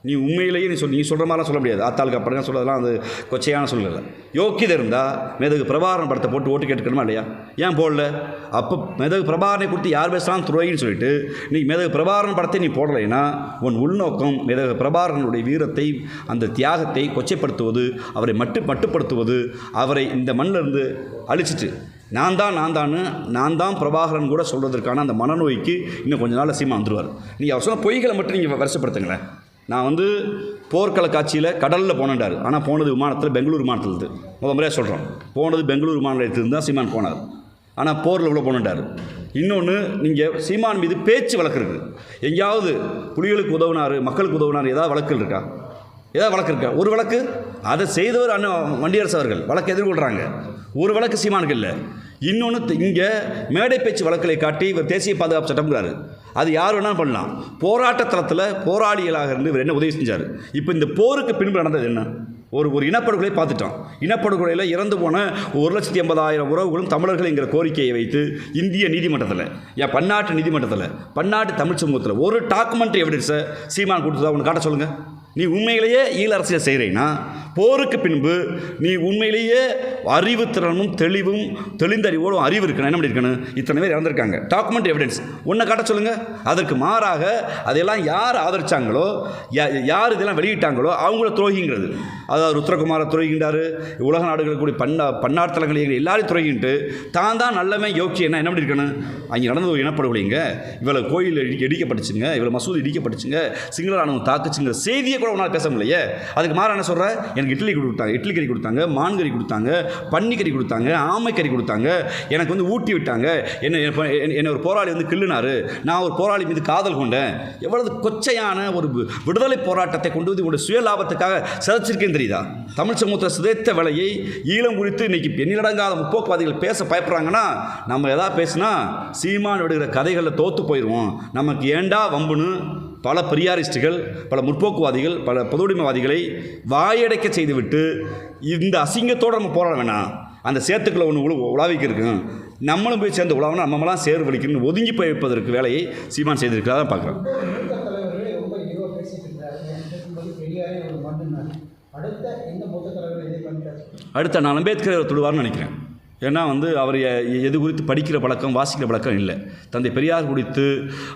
நீ உண்மையிலேயே நீ சொல்கிற மாதிரிலாம் சொல்ல முடியாது. ஆத்தாளுக்கு அப்புறம் சொல்கிறதெல்லாம் அது கொச்சையான சொல்லலை. யோக்கியதை இருந்தால் மேதகு பிரபாகரன் படத்தை போட்டு ஓட்டு கேட்டுக்கணுமா இல்லையா? ஏன் போடல? அப்போ மேதகு பிரபாகரனை குறித்து யார் பேசலாம் துறைன்னு சொல்லிட்டு நீ மேதகு பிரபாகரன் படத்தை நீ போடலைன்னா உன் உள்நோக்கம் மேதகு பிரபாகரனுடைய வீரத்தை, அந்த தியாகத்தை கொச்சைப்படுத்துவது, அவரை மட்டுப்படுத்துவது, அவரை இந்த மண்ணிலிருந்து அழிச்சிட்டு நான் தான் பிரபாகரன் கூட சொல்வதற்கான அந்த மனநோய்க்கு இன்னும் கொஞ்ச நாள் சீமா வந்துடுவார். நீங்கள் அவர் சொன்ன பொய்களை மட்டும் நீங்கள் வருஷப்படுத்துங்களேன். நான் போர்க்கள காட்சியில் கடலில் போனேன்டார். ஆனால் போனது விமானத்தில், பெங்களூர் விமானத்திலிருந்து. முறையாக சொல்கிறோம், போனது பெங்களூர் விமான நிலையத்திலிருந்து தான் சீமான் போனார். ஆனால் போரில் உள்ள போனேன்டார். இன்னொன்று, நீங்கள் சீமான் மீது பேச்சு வழக்கு இருக்குது. எங்கேயாவது புலிகளுக்கு உதவினார், மக்களுக்கு உதவினார், ஏதாவது வழக்குகள் இருக்கா? ஒரு வழக்கு அதை செய்தவர் அண்ணன் வண்டியரசு அவர்கள் வழக்கு எதிர்கொள்கிறாங்க. ஒரு வழக்கு சீமானுக்கு இல்லை. இன்னொன்று, இங்கே மேடை பேச்சு வழக்குகளை காட்டி இவர் தேசிய பாதுகாப்பு சட்டம்ங்கிறாரு. அது யார் வேணாலும் பண்ணலாம். போராட்ட தளத்தில் போராளிகளாக இருந்து இவர் என்ன உதவி செஞ்சார்? இப்போ இந்த போருக்கு பின்பு நடந்தது என்ன? ஒரு இனப்படுகொலை பார்த்துட்டோம். இனப்படுகொலையில் இறந்து போன 1,80,000 உறவுகளும் தமிழர்கள்ங்கிற கோரிக்கையை வைத்து இந்திய நீதிமன்றத்தில், பன்னாட்டு நீதிமன்றத்தில், பன்னாட்டு தமிழ் சமூகத்தில் ஒரு டாக்குமெண்ட்ரி எவிடன்ஸை சீமான் கொடுத்ததா ஒன்று காட்ட சொல்லுங்கள். நீ உண்மையிலேயே ஈழ அரசியல் செய்கிறீன்னா போருக்கு பின்பு நீ உண்மையிலேயே அறிவு திறனும் தெளிந்த அறிவோடும் அறிவு இருக்கணும். என்ன பண்ணியிருக்கணும்? இத்தனை பேர் இறந்துருக்காங்க, டாக்குமெண்ட் எவிடன்ஸ் ஒன்றை காட்ட சொல்லுங்கள். அதற்கு மாறாக அதெல்லாம் யார் ஆதரித்தாங்களோ, யார் இதெல்லாம் வெளியிட்டாங்களோ அவங்கள துரோகிங்கிறது. அதாவது ருத்ரகுமாரை துரோகின்றார், உலக நாடுகளுக்கு கூடிய பன்னாட்டு தலங்கள் எல்லாரையும் துரோகின்ட்டு தான் நல்லவன் யோக்கியம் என்ன பண்ணியிருக்கணும்? அங்கே நடந்த ஒரு இனப்படுகொலைங்க, இவ்வளோ கோயில் இடிக்கப்பட்டுச்சுங்க, இவ்வளோ மசூதி இடிக்கப்பட்டுச்சுங்க, சிங்கள ராணுவம் தாக்குச்சுங்கிற செய்தியை கூட உன்னால் பேச முடியலையே. அதுக்கு மாற என்ன சொல்கிற? எனக்கு இட்லி கறி கொடுத்தாங்க, மான் கறி கொடுத்தாங்க, பன்னி கறி கொடுத்தாங்க, ஆமை கறி கொடுத்தாங்க, எனக்கு ஊட்டி விட்டாங்க, என்னை ஒரு போராளி கிள்ளுனாரு, நான் ஒரு போராளி மீது காதல் கொண்டேன். எவ்வளவு கொச்சையான ஒரு விடுதலை போராட்டத்தை கொண்டு வந்து உங்களுடைய சுய லாபத்துக்காக சிதைச்சிருக்கேன்னு தெரியுதா? தமிழ் சமூகத்தில் சிதைத்த வேலையை ஈழம் குறித்து இன்னைக்கு எண்ணிலடங்காத முற்போக்குவாதிகள் பேச பயப்படுறாங்கன்னா, நம்ம எதாவது பேசினா சீமான் விடுகிற கதைகளில் தோற்று போயிடுவோம். நமக்கு ஏண்டா வம்புன்னு பல பெரியாரிஸ்டுகள், பல முற்போக்குவாதிகள், பல பொதுவுடைமைவாதிகளை வாயடைக்க செய்துவிட்டு இந்த அசிங்கத்தோடு நம்ம போராட வேணாம். அந்த சேத்துக்களை ஒன்று உலாவிக்கு இருக்கும், நம்மளும் போய் சேர்ந்து உலாவணும், நம்மளாம் சேர் வலிக்கணும்னு ஒதுங்கி போய் வைப்பதற்கு வேலையை சீமான் செய்திருக்கிறதா பார்க்குறோம். அடுத்த நான் அம்பேத்கர் தொடுவார்னு நினைக்கிறேன். ஏன்னா அவர் எது குறித்து படிக்கிற பழக்கம், வாசிக்கிற பழக்கம் இல்லை. தந்தை பெரியார் குறித்து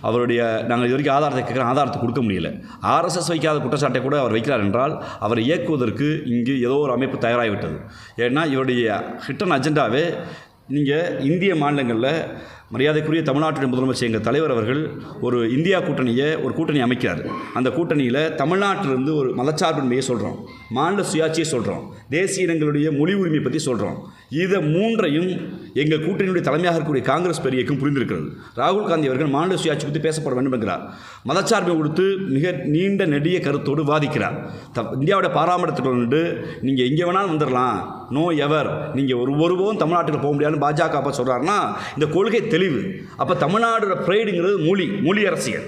அவருடைய நாங்கள் இது வரைக்கும் ஆதாரத்தை கேட்குறோம், ஆதாரத்தை கொடுக்க முடியல. ஆர்எஸ்எஸ் வைக்காத குற்றச்சாட்டை கூட அவர் வைக்கிறார் என்றால் அவரை இயக்குவதற்கு இங்கு ஏதோ ஒரு அமைப்பு தயாராகிவிட்டது. ஏன்னா இவருடைய ஹிட்டன் அஜெண்டாவே நீங்கள் இந்திய மாநிலங்களில் மரியாதைக்குரிய தமிழ்நாட்டுடைய முதலமைச்சர் எங்கள் தலைவர் அவர்கள் ஒரு இந்தியா கூட்டணி அமைக்கிறார். அந்த கூட்டணியில் தமிழ்நாட்டிலிருந்து ஒரு மதச்சார்பின்மையை சொல்கிறோம், மாநில சுயாட்சியை சொல்கிறோம், தேசிய இனங்களுடைய மொழி உரிமை பற்றி சொல்கிறோம். இதை மூன்றையும் எங்கள் கூட்டணியுடைய தலைமையாக இருக்கக்கூடிய காங்கிரஸ் பெரியக்கும் புரிந்திருக்கிறது. ராகுல் காந்தி அவர்கள் மாநில சுயாட்சி பற்றி பேசப்பட வேண்டும் என்கிறார். மதச்சார்பை கொடுத்து மிக நீண்ட நெடிய கருத்தோடு வாதிக்கிறார். இந்தியாவுடைய பாராமரத்துக்கு கொண்டு நீங்கள் எங்கே வேணாலும் வந்துடலாம், நோ எவர், நீங்கள் ஒருபோதும் தமிழ்நாட்டுக்கு போக முடியாதுன்னு பாஜக அப்போ சொல்கிறாருன்னா இந்த கொள்கை தெளிவு. அப்போ தமிழ்நாடு ப்ரைடுங்கிறது மொழி அரசியல்.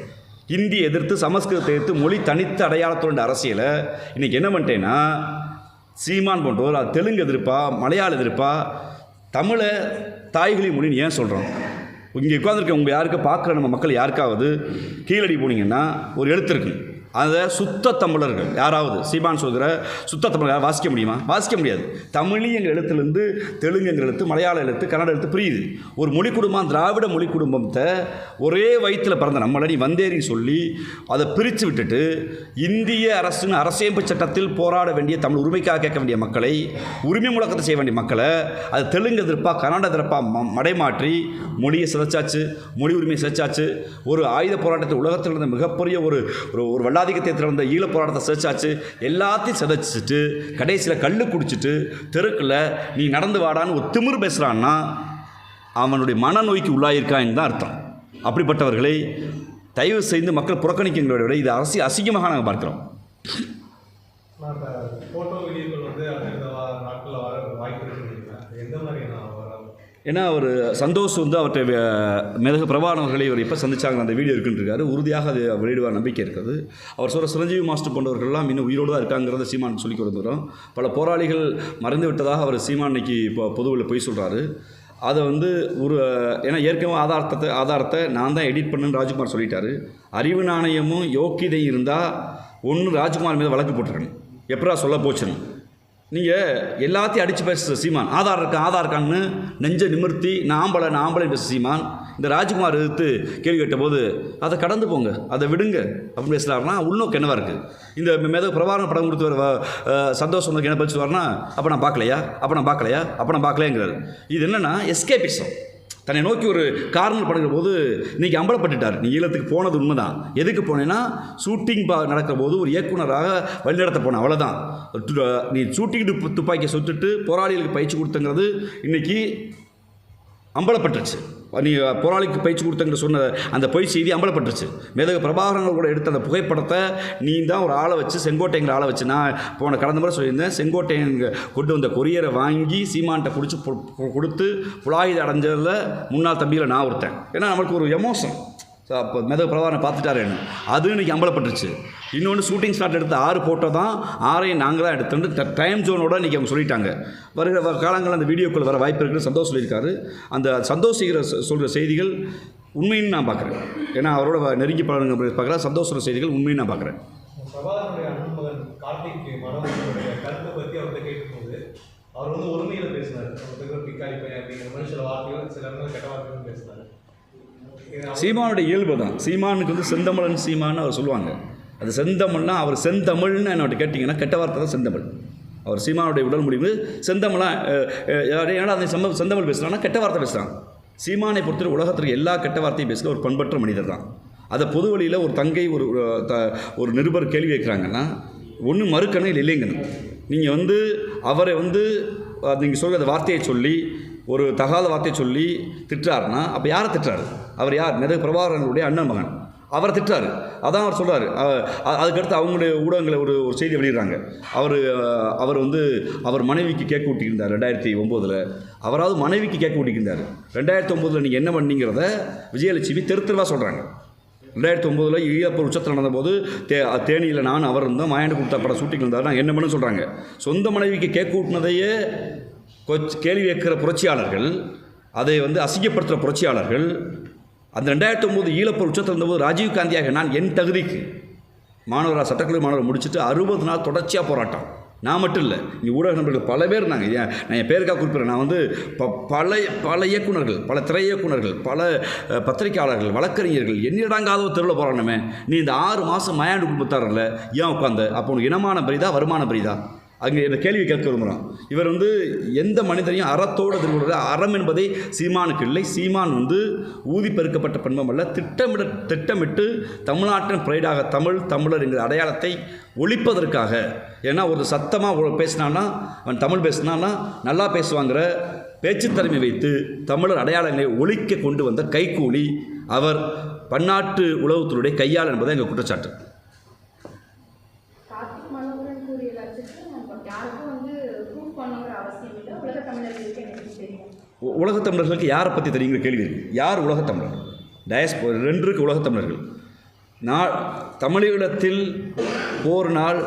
ஹிந்தி எதிர்த்து, சமஸ்கிருதத்தை எதிர்த்து, மொழி தனித்த அடையாளத்தோட அரசியலை இன்றைக்கி என்ன பண்ணிட்டேன்னா சீமான் போன்றோர் அது தெலுங்கு எதிர்ப்பா, மலையாள எதிர்ப்பா, தமிழை தாய்களி மொழின்னு ஏன் சொல்கிறோம்? இங்கே உட்காந்துருக்க உங்கள் யாருக்கும் பார்க்குற நம்ம மக்கள் யாருக்காவது கீழடி போனீங்கன்னா ஒரு எழுத்து இருக்கு, அதை சுத்த தமிழர்கள் யாராவது சீமான் சொல்கிற சுத்த தமிழர் வாசிக்க முடியுமா? வாசிக்க முடியாது. தமிழியங்கிற எழுத்துலேருந்து தெலுங்குங்கிற எழுத்து, மலையாள எழுத்து, கன்னட எழுத்து பிரியுது. ஒரு மொழி குடும்பம், திராவிட மொழி குடும்பத்தை ஒரே வயிற்றில் பிறந்த நம்மளை நீ வந்தேரின்னு சொல்லி அதை பிரித்து விட்டுட்டு இந்திய அரசின் அரசியமைப்பு சட்டத்தில் போராட வேண்டிய தமிழ் உரிமைக்காக கேட்க வேண்டிய மக்களை, உரிமை முழக்கத்தை செய்ய வேண்டிய மக்களை அது தெலுங்கு எதிர்ப்பா கன்னட எதிர்ப்பா மடைமாற்றி மொழியை சிதைச்சாச்சு, மொழி உரிமையை சிதைச்சாச்சு. ஒரு ஆயுத போராட்டத்தில் உலகத்தில் இருந்த மிகப்பெரிய ஒரு வல்லாதிக்கத்தில் இருந்த ஈழப் போராட்டத்தை சிதைச்சாச்சு. எல்லாத்தையும் சிதைச்சிட்டு கடைசியில் கல் குடிச்சிட்டு தெருக்கில் நீ நடந்து வாடான்னு ஒரு திமிர் பேசுகிறான்னா அவனுடைய மனநோய்க்கு உள்ளாயிருக்கான்னு தான் அர்த்தம். அப்படிப்பட்டவர்களை தயவு செய்து மக்கள் புறக்கணிக்கின்றதை விட இது அசிங்கமாக நாங்கள் பார்க்குறோம். ஃபோட்டோ வீடியோக்கள் வந்து அடுத்த நாட்களில் வர வாய்ப்பு இருக்குன்னு எந்த மாதிரி நான் ஏன்னா அவர் சந்தோஷ் வந்து அவர்கிட்ட மேதகு பிரபாகரன் அவர்களை இவர் எப்போ சந்திச்சாங்க அந்த வீடியோ இருக்குன்றிருக்காரு. உறுதியாக அது வெளியிடுவார் நம்பிக்கை இருக்குது. அவர் சொல்கிற சிரஞ்சீவி மாஸ்டர் போன்றவர்கள்லாம் இன்னும் உயிரோடு தான் இருக்காங்கிறத சீமான் சொல்லி கொடுத்துக்கிறோம். பல போராளிகள் மறைந்து விட்டதாக அவர் சீமான் இன்னைக்கு இப்போ பொதுவில் போய் சொல்கிறாரு. அதை வந்து ஏன்னா ஏற்கனவே ஆதாரத்தை நான் தான் எடிட் பண்ணுன்னு ராஜ்குமார் சொல்லிட்டாரு. அறிவு நாணயமும் யோக்கியதை இருந்தால் ஒன்று ராஜ்குமார் மீது வழக்கு போட்டுருக்கணும். எப்படா சொல்ல போச்சுன்னு நீங்கள் எல்லாத்தையும் அடித்து பேசுகிற சீமான் ஆதார் இருக்கான்னு நெஞ்சை நிமிர்த்தி நான் ஆம்பளை பேச சீமான் இந்த ராஜ்குமார் எதிர்த்து கேள்வி கேட்டபோது அதை கடந்து போங்க, அதை விடுங்க அப்படின்னு பேசுகிறாருன்னா உள்நோக்கு என்னவா இருக்குது? இந்த மேதகு பிரபாகரன் படம் கொடுத்து சந்தோஷம் வந்து என்ன பேசுவார்னா அப்போ நான் பார்க்கலையாங்கிறாரு. இது என்னென்னா எஸ்கேபிசம். தன்னை நோக்கி ஒரு கார்னர் படுகிற போது இன்றைக்கி அம்பலப்பட்டுட்டார். நீ ஈழத்துக்கு போனது உண்மைதான். எதுக்கு போனேன்னா ஷூட்டிங் நடக்கிற போது ஒரு இயக்குனராக வழிநடத்த போனேன், அவ்வளோதான். நீ ஷூட்டிங் துப்பாக்கியை சுட்டுட்டு போராளிகளுக்கு பயிற்சி கொடுத்தங்கிறது இன்றைக்கி அம்பலப்பட்டுருச்சு. நீ போராளிக்கு பயிற்சி கொடுத்தங்கிற சொன்ன அந்த பொய் செய்தி அம்பலப்பட்டுருச்சு. மேதகு பிரபாகரன் கூட எடுத்த அந்த புகைப்படத்தை நீ தான் ஒரு ஆளை வச்சு செங்கோட்டைங்கிற ஆளை வச்சு நான் கடந்த முறை சொல்லியிருந்தேன். செங்கோட்டையன் கொண்டு வந்த கொரியரை வாங்கி சீமான்கிட்ட பிடிச்சி கொடுத்து புலாயுத அடைஞ்சதில் முன்னாள் தம்பியில் நான் ஒருத்தன். ஏன்னா நம்மளுக்கு ஒரு எமோஷன். அப்போ மேதகு பிரபாகரனை பார்த்துட்டாரேன்னு அது இன்றைக்கி அம்பலப்பட்டுருச்சு. இன்னொன்று ஷூட்டிங் ஸ்பாட் எடுத்த 6 ஃபோட்டோ தான், 6ஐயும் நாங்கள் தான் எடுத்துட்டு டைம் ஜோனோட இன்றைக்கி அவங்க சொல்லிட்டாங்க. வருகிற காலங்களில் அந்த வீடியோக்கள் வர வாய்ப்பு இருக்குன்னு சந்தோஷ் சொல்லியிருக்காரு. அந்த சந்தோஷ் சொல்கிற செய்திகள் உண்மைன்னு நான் பார்க்குறேன். ஏன்னா அவரோட நெருங்கி பழங்க பார்க்குறேன். சந்தோஷ் சொல்கிற செய்திகள் உண்மைன்னு நான் பார்க்குறேன். பிரபாகரனுடைய அண்ணன் மகன் கார்த்திக் மனோகரனுடைய கருத்தை பற்றி அவர்கிட்ட கேட்கும்போது அவர் வந்து ஒருமையில் பேசினார். அவருக்கு பிக்காளி பையன் அப்படிங்கிற மாதிரி சில வார்த்தைகள், சில இடங்கள் கெட்ட வார்த்தைகள் பேசினார். சீமானுடைய இயல்பு தான். சீமானுக்கு வந்து செந்தமிழன் சீமான்னு அவர் சொல்லுவாங்க. அது செந்தமிழ்னா அவர் செந்தமிழ்னு என்னோட கேட்டிங்கன்னா கெட்ட வார்த்தை தான் செந்தமிழ். அவர் சீமானுடைய உடல் முடிவு செந்தமிழாக ஏன்னா அதை செந்தமிழ் பேசுகிறான்னா கெட்ட வார்த்தை பேசுகிறான். சீமானை பொறுத்தவரை உலகத்திற்கு எல்லா கெட்ட வார்த்தையும் பேசுகிற ஒரு பண்பற்ற மனிதர் தான். அதை பொது வழியில் ஒரு தங்கை ஒரு நிருபர் கேள்வி வைக்கிறாங்கன்னா ஒன்று மறுக்கணும் இல்லை இல்லைங்கணும். நீங்கள் வந்து அவரை வந்து நீங்கள் சொல்கிற அந்த வார்த்தையை சொல்லி ஒரு தகாத வார்த்தையை சொல்லி திட்டுறாருன்னா அப்போ யாரை திட்டுறாரு? அவர் யார்? மேதகு பிரபாகரனுடைய அண்ணன் மகன். அவரை திட்டுறாரு. அதான் அவர் சொல்கிறார். அதுக்கடுத்து அவங்களுடைய ஊடகங்களை ஒரு செய்தி வெளியிடுறாங்க. அவர் வந்து அவர் மனைவிக்கு கேக் ஊட்டியிருந்தார் 2009. அவராவது மனைவிக்கு கேக் ஊட்டியிருந்தார். 2009 நீங்கள் என்ன பண்ணீங்கிறத விஜயலட்சுமி தெருவாக சொல்கிறாங்க. 2009 ஈழப்போர் உச்சத்தில் நடந்தபோது தேனியில் நான் அவர் இருந்தோம், மாயாண்டு கொடுத்தா படம் ஷூட்டிங் இருந்தார். நான் என்ன பண்ண சொல்கிறாங்க. சொந்த மனைவிக்கு கேக் ஊட்டினதையே கேள்வி கேட்குற புரட்சியாளர்கள், அதை வந்து அசிங்கப்படுத்துகிற புரட்சியாளர்கள் அந்த 2009 ஈழப்போர் உச்சத்தில் இருந்தபோது ராஜீவ்காந்தியாக நான் என் தகுதிக்கு மாணவராக சட்டக்கல்லூரி மாணவர் முடிச்சுட்டு 60 நாள் தொடர்ச்சியாக போராட்டம். நான் மட்டும் இல்லை, இங்கே ஊடக நண்பர்கள் பல பேர் இருந்தாங்க. நான் என் பேருக்காக குறிப்பிட்றேன். நான் வந்து பல இயக்குநர்கள், பல திரை இயக்குநர்கள், பல பத்திரிகையாளர்கள், வழக்கறிஞர்கள் என்னிடங்காத ஒரு தெருவில் போராடணுமே. நீ இந்த 6 மாதம் மயாண்டு குடும்பத்தாரில் ஏன் உட்காந்து? அப்போ உனக்கு இனமான பரிதா வருமான பரிதா? அங்கே இந்த கேள்வி கேட்க விரும்புகிறோம். இவர் வந்து எந்த மனிதனையும் அறத்தோடு எதிர்கொள்கிற அறம் என்பதை சீமானுக்கு இல்லை. சீமான் வந்து ஊதி பெருக்கப்பட்ட பண்பம் அல்ல. திட்டமிட்டு தமிழ்நாட்டின் பிரைடாக தமிழர் என்கிற அடையாளத்தை ஒழிப்பதற்காக. ஏன்னா ஒரு சத்தமாக பேசினான்னா அவன் தமிழ் பேசினான்னா நல்லா பேசுவாங்கிற பேச்சுத்திறமை வைத்து தமிழர் அடையாளங்களை ஒழிக்க கொண்டு வந்த கைக்கூலி அவர் பன்னாட்டு உளவுத்துறையுடைய கையாள் என்பதை எங்கள் குற்றச்சாட்டு. உலகத்தமிழர்களுக்கு யாரை பற்றி தெரியுங்கிற கேள்வி இருக்குது. யார் உலகத்தமிழர்? டயஸ்போரா 2 இருக்குது உலகத்தமிழர்கள். தமிழீழத்தில் போரினால்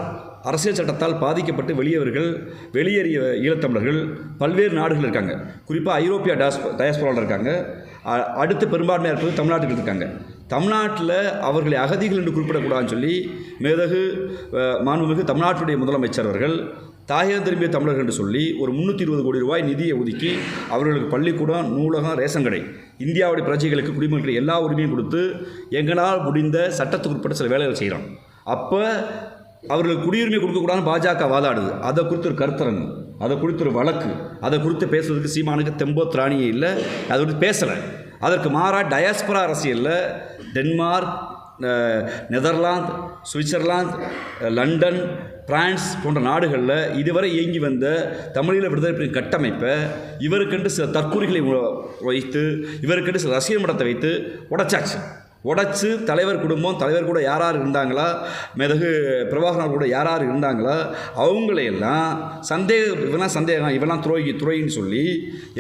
அரசியல் சட்டத்தால் பாதிக்கப்பட்டு வெளியேறிய ஈழத்தமிழர்கள் பல்வேறு நாடுகள் இருக்காங்க. குறிப்பாக ஐரோப்பிய டயஸ்போராவில் இருக்காங்க. அடுத்து பெரும்பான்மையாக இருப்பது தமிழ்நாட்டுக்கு இருக்காங்க. தமிழ்நாட்டில் அவர்களை அகதிகள் என்று குறிப்பிடக்கூடாதுன்னு சொல்லி மாண்புமிகு தமிழ்நாட்டுடைய முதலமைச்சர் அவர்கள் தாயகம் திரும்பிய தமிழர்கள் என்று சொல்லி ஒரு 320 கோடி ரூபாய் நிதியை ஒதுக்கி அவர்களுக்கு பள்ளிக்கூடம், நூலகம், ரேஷன் கடை, இந்தியாவுடைய பிரஜைகளுக்கு குடிமக்களுக்கு எல்லா உரிமையும் கொடுத்து எங்களால் முடிந்த சட்டத்துக்கு உட்பட்ட சில வேலைகள் செய்கிறோம். அப்போ அவர்களுக்கு குடியுரிமை கொடுக்கக்கூடாதுன்னு பாஜக வாதாடுது. அதை குறித்து ஒரு கருத்தரங்கு, அதை குறித்து ஒரு வழக்கு, அதை குறித்து பேசுறதுக்கு சீமானுக்கு தெம்போ திராணியே இல்லை. அதை குறித்து பேசலை. அதற்கு மாறாக டயாஸ்பரா அரசியலில் Denmark, Netherlands, Switzerland, London, France போன்ற நாடுகளில் இதுவரை இயங்கி வந்த தமிழீழ விடுதலை கட்டமைப்பை இவருக்கென்று சில தற்கூறிகளை வைத்து, இவருக்கென்று சில ரசிகர் மடத்தை வைத்து உடைச்சு தலைவர் குடும்பம், தலைவர் கூட யார் இருந்தாங்களா, மேதகு பிரபாகரன் கூட யார் இருந்தாங்களா, அவங்களையெல்லாம் சந்தேகம் இவெல்லாம் துரோகின்னு சொல்லி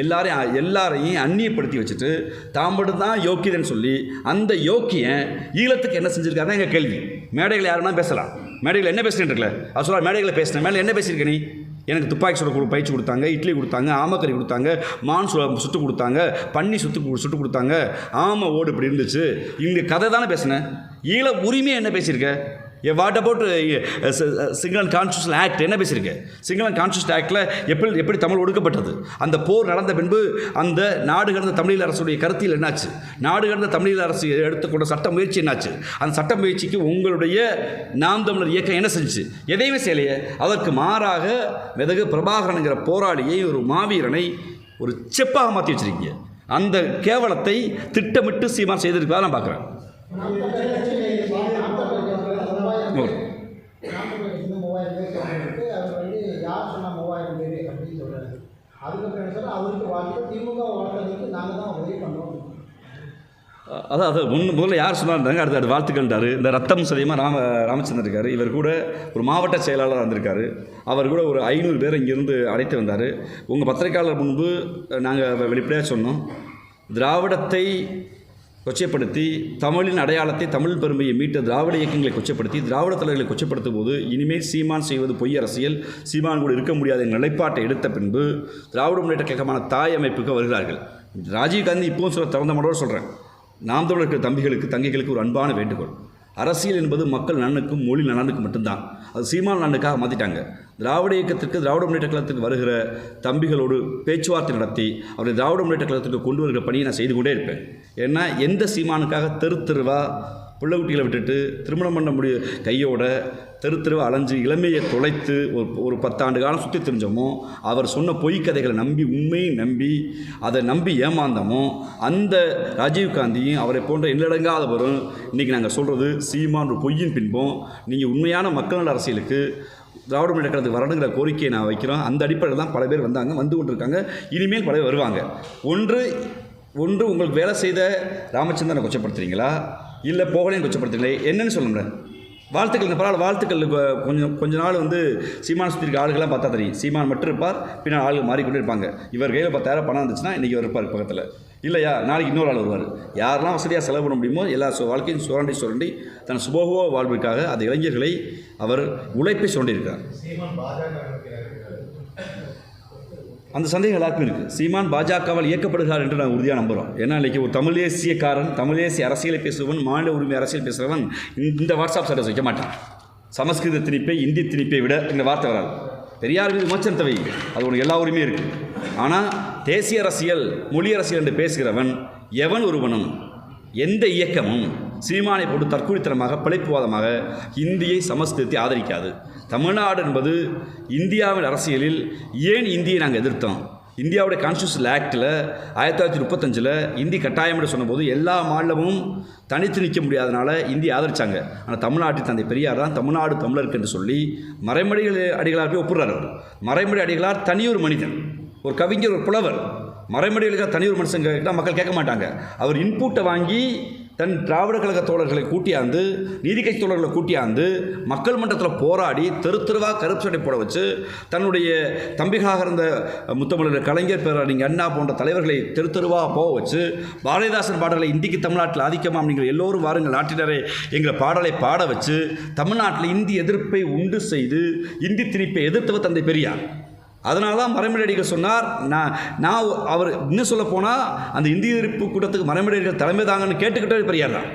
எல்லாரையும் அந்நியப்படுத்தி வச்சுட்டு தாம்பட்டு தான் யோக்கியதன்னு சொல்லி அந்த யோக்கியன் ஈழத்துக்கு என்ன செஞ்சுருக்காருன்னா எங்கள் கேள்வி. மேடைகள் யாருன்னா பேசலாம். மேடைகள் என்ன பேசுகிறேன் இருக்கல அது சொல்ல மேடைகளை பேசினேன். மேலே என்ன பேசியிருக்க நீ? எனக்கு துப்பாக்கி சுட பயிற்சி கொடுத்தாங்க, இட்லி கொடுத்தாங்க, ஆமக்கறி கொடுத்தாங்க, மான் சுட்டு கொடுத்தாங்க, பன்னி சுட்டு கொடுத்தாங்க, ஆமை ஓடு இப்படி இருந்துச்சு. இங்கே கதை தானே பேசினேன். ஈழ உரிமையை என்ன பேசியிருக்க? What about single and constitution act என்ன பேசியிருக்கேன்? சிங்கிள் அண்ட் கான்ஸ்டியூஷன் ஆக்டில் எப்படி தமிழ் ஒடுக்கப்பட்டது? அந்த போர் நடந்த பின்பு அந்த நாடு கடந்த தமிழீழ அரசுடைய கருத்தியில் என்னாச்சு? நாடு கடந்த தமிழீழ அரசு எடுத்துக்கொண்ட சட்ட முயற்சி என்னாச்சு? அந்த சட்ட முயற்சிக்கு உங்களுடைய நாம் தமிழர் இயக்கம் என்ன செஞ்சுச்சு? எதையுமே செய்யலையே. அதற்கு மாறாக மெதகு பிரபாகரனுங்கிற போராளியை, ஒரு மாவீரனை ஒரு செப்பாக மாற்றி வச்சிருக்கீங்க. அந்த கேவலத்தை திட்டமிட்டு சீமான் செய்திருக்கிறதா நான் பார்க்குறேன். அதாவது முதல்ல யார் சொன்னார்ந்தாங்க, அடுத்து வாழ்த்துக்கள்ன்றார். இந்த ரத்தம் சதியமாக ராமச்சந்திரன் இருக்கார். இவர் கூட ஒரு மாவட்ட செயலாளராக இருந்திருக்காரு. அவர் கூட ஒரு 500 பேர் இங்கேருந்து அழைத்து வந்தார். உங்கள் பத்திரிகையாளர் முன்பு நாங்கள் வெளிப்படையாக சொன்னோம், திராவிடத்தை கொச்சைப்படுத்தி தமிழின் அடையாளத்தை, தமிழ் பெருமையை மீட்ட திராவிட இயக்கங்களை கொச்சைப்படுத்தி திராவிட தலைவர்களை கொச்சைப்படுத்தும் போது இனிமேல் சீமான் செய்வது பொய் அரசியல், சீமான் கூட இருக்க முடியாத நிலைப்பாட்டை எடுத்த பின்பு திராவிட முன்னேற்ற கழகமான தாய் அமைப்புக்கு வருகிறார்கள். ராஜீவ்காந்தி இப்போவும் சொல்ல திறந்த மனோடு சொல்கிறேன், நாம் தமிழர்கள் தம்பிகளுக்கு தங்கைகளுக்கு ஒரு அன்பான வேண்டுகோள். அரசியல் என்பது மக்கள் நலனுக்கும் மொழி நலனுக்கு மட்டும்தான். அது சீமான் நலனுக்காக மாற்றிட்டாங்க. திராவிட இயக்கத்திற்கு, திராவிட முன்னேற்ற கழகத்துக்கு வருகிற தம்பிகளோடு பேச்சுவார்த்தை நடத்தி அவரை திராவிட முன்னேற்ற கழகத்துக்கு கொண்டு வருகிற பணியை நான் செய்து கொண்டே இருப்பேன். ஏன்னா எந்த சீமானுக்காக தெருவா பிள்ளை குட்டிகளை விட்டுட்டு திருமணம் பண்ண கையோட தெருவா அலைஞ்சு இளமையை தொலைத்து ஒரு 10 ஆண்டு காலம் சுற்றி தெரிஞ்சோமோ, அவர் சொன்ன பொய்க்கதைகளை நம்பி உண்மையை நம்பி அதை நம்பி ஏமாந்தமோ, அந்த ராஜீவ்காந்தியும் அவரை போன்ற எண்ணடங்காதவரும் இன்றைக்கி நாங்கள் சொல்கிறது சீமான் ஒரு பொய்யின் பின்பும் நீங்கள் உண்மையான மக்கள் நல அரசியலுக்கு திராவிட முன்னேற்ற கழகத்துக்கு வரணுங்கிற கோரிக்கையை நான் வைக்கிறோம். அந்த அடிப்படையில் தான் பல பேர் வந்து கொண்டிருக்காங்க. இனிமேல் பல பேர் வருவாங்க. ஒன்று உங்களுக்கு வேலை செய்த ராமச்சந்திரனை கொச்சப்படுத்துறீங்களா, இல்லை போகலைன்னு கொச்சப்படுத்துறீங்களே, என்னன்னு சொல்ல முடியாது. வாழ்த்துக்கள் பரவாயில்ல, வாழ்த்துக்கள். கொஞ்ச நாள் சீமான் சுற்றி இருக்க ஆளுகள்லாம் பார்த்தா தெரியும். சீமான் மட்டும் இருப்பார், பின்னால் ஆளுகள் மாறிக்கொண்டே இருப்பாங்க. இவர் கையில் 10,000 பணம் இருந்துச்சுன்னா இன்றைக்கி அவர் இருப்பார் பக்கத்தில், இல்லையா நாளைக்கு இன்னொரு ஆள் வருவார். யாரெல்லாம் வசதியாக செலவு பண்ண முடியுமோ எல்லா வாழ்க்கையும் சுரண்டி தன் சுபோக வாழ்வுக்காக அந்த இளைஞர்களை அவர் உழைப்பை சுரண்டியிருக்கிறார். அந்த சந்தேகம் எல்லாருக்கும் இருக்குது. சீமான் பாஜகவால் இயக்கப்படுகிறார் என்று நாங்கள் உறுதியாக நம்புகிறோம். ஏன்னா இன்றைக்கி ஒரு தமிழ் தேசிய அரசியலை பேசுபவன், மாநில உரிமை அரசியல் பேசுகிறவன் இந்த வாட்ஸ்அப் ஸ்டேட்டஸ் வைக்க மாட்டான். சமஸ்கிருத திணிப்பை, இந்தி திணிப்பை விட இந்த வார்த்தை வராது. பெரியார் மீது விமர்சனத்தை வை, அது உனக்கு எல்லா உரிமையும் இருக்குது. ஆனால் தேசிய அரசியல், மொழி அரசியல் என்று பேசுகிறவன் எவன் ஒருவனும், எந்த இயக்கமும் சீமானை போட்டு தற்கொலைத்தனமாக பிழைப்புவாதமாக இந்தியை, சமஸ்கிருதத்தை ஆதரிக்காது. தமிழ்நாடு என்பது இந்தியாவின் அரசியலில் ஏன் இந்தியை நாங்கள் எதிர்த்தோம்? இந்தியாவுடைய கான்ஸ்டியூஷன் ஆக்டில் 1935 இந்தி கட்டாயம் என்று சொன்னபோது எல்லா மாநிலமும் தனித்து நிற்க முடியாதனால இந்தியை ஆதரித்தாங்க. ஆனால் தமிழ்நாட்டில் தந்தை பெரியார் தான் தமிழ்நாடு தமிழருக்கு என்று சொல்லி மறைமொழி அடிகளார் போய் ஒப்புறார். அவர் மறைமொழி அடிகளார் தனியொரு மனிதன், ஒரு கவிஞர், ஒரு புலவர். மறைமொழி அடிகளார் தனியொரு மனுஷன் கேட்டால் மக்கள் கேட்க மாட்டாங்க. அவர் இன்புட்டை வாங்கி தன் திராவிட கழக தோழர்களை கூட்டியாந்து, நீதி கட்சி தோழர்களை கூட்டியாந்து மக்கள் மன்றத்தில் போராடி தெருவாக கருப்பு சட்டை போட வச்சு தன்னுடைய தம்பிகளாக இருந்த முத்தமிழர் கலைஞர், பேரறிஞர் அண்ணா போன்ற தலைவர்களை தெருவாக போக வச்சு பாரதிதாசன் பாடல்களை இந்திக்கு தமிழ்நாட்டில் ஆதிக்கமாக நீங்கள் எல்லோரும் வாருங்கள் நாட்டினரே எங்கள் பாடலை பாட வச்சு தமிழ்நாட்டில் இந்தி எதிர்ப்பை உண்டு செய்து இந்தி திணிப்பை எதிர்த்தவர் தந்தை பெரியார். அதனால தான் மறைமொழி அடிகள் சொன்னார். நான் அவர் இன்னும் சொல்ல போனால் அந்த இந்திய எதிர்ப்பு கூட்டத்துக்கு மறைமொழி அடிகள் தலைமை தாங்கன்னு கேட்டுக்கிட்டே பெரியார் தான்.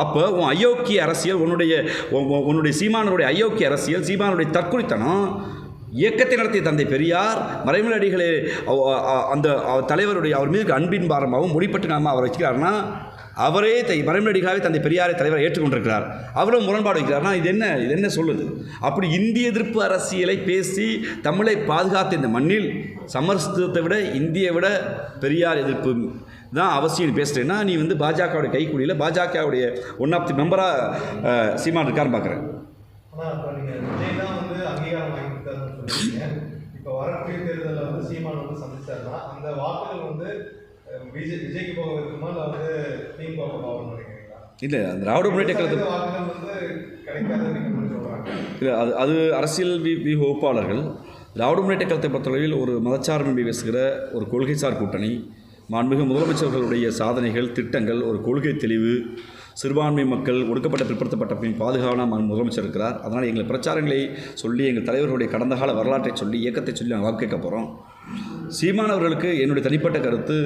அப்போ உன் அயோக்கிய அரசியல், உன்னுடைய சீமானுடைய அயோக்கிய அரசியல், சீமானுடைய தற்குறித்தனம், இயக்கத்தை நடத்திய தந்தை பெரியார் மறைமலை அடிகளே அந்த தலைவருடைய அவர் மீது அன்பின் பாரமாகவும் முடிப்பட்டு நாம அவர் வச்சுக்கிறாருன்னா, அவரே மறைமலை அடிகளாவே தந்தை பெரியாரை தலைவரை ஏற்றுக்கொண்டிருக்கிறார். அவரும் முரண்பாடு வைக்கிறார்னா இது என்ன சொல்லுது? அப்படி இந்திய எதிர்ப்பு அரசியலை பேசி தமிழை பாதுகாத்த இந்த மண்ணில் சமஸ்கிருதத்தை விட இந்தியை விட பெரியார் எதிர்ப்பு தான் அவசியம் பேசுகிறேன்னா, நீ பாஜகவுடைய கைக்குடியில் பாஜகவுடைய ஒன் ஆஃப் தி மெம்பராக சீமான் இருக்கான்னு பார்க்குறேன். ஆனால் இப்போ நீங்கள் விஜய் தான் அங்கீகாரம் வாங்கி கொடுத்தாருன்னு சொல்லியிருக்கீங்க. இப்போ வரக்கூடிய தேர்தலில் சீமான் சந்திச்சாருன்னா அந்த வாக்குகள் விஜய்க்கு போக இருக்குமா இல்லை திமுக போகணும்னு நினைக்கிறீங்களா? இல்லை, அந்த திராவிட முன்னேற்ற கழகத்தில் வாக்குகள் கிடைக்காதுன்னு சொல்கிறாங்க. இல்லை, அது அரசியல் வகுப்பாளர்கள். திராவிட முன்னேற்ற கழகத்தை பொறுத்தளவில் ஒரு மதச்சார்பின்மை பேசுகிற ஒரு கொள்கைசார் கூட்டணி, மாண்புமிகு முதலமைச்சர்களுடைய சாதனைகள், திட்டங்கள், ஒரு கொள்கை தெளிவு, சிறுபான்மை மக்கள், ஒடுக்கப்பட்ட பிற்படுத்தப்பட்ட பாதுகாப்பான முதலமைச்சர் இருக்கிறார். அதனால் எங்கள் பிரச்சாரங்களை சொல்லி, எங்கள் தலைவர்களுடைய கடந்த கால வரலாற்றை சொல்லி, இயக்கத்தை சொல்லி நாங்கள் வாக்கு கேட்க போகிறோம். சீமானவர்களுக்கு என்னுடைய தனிப்பட்ட கருத்து,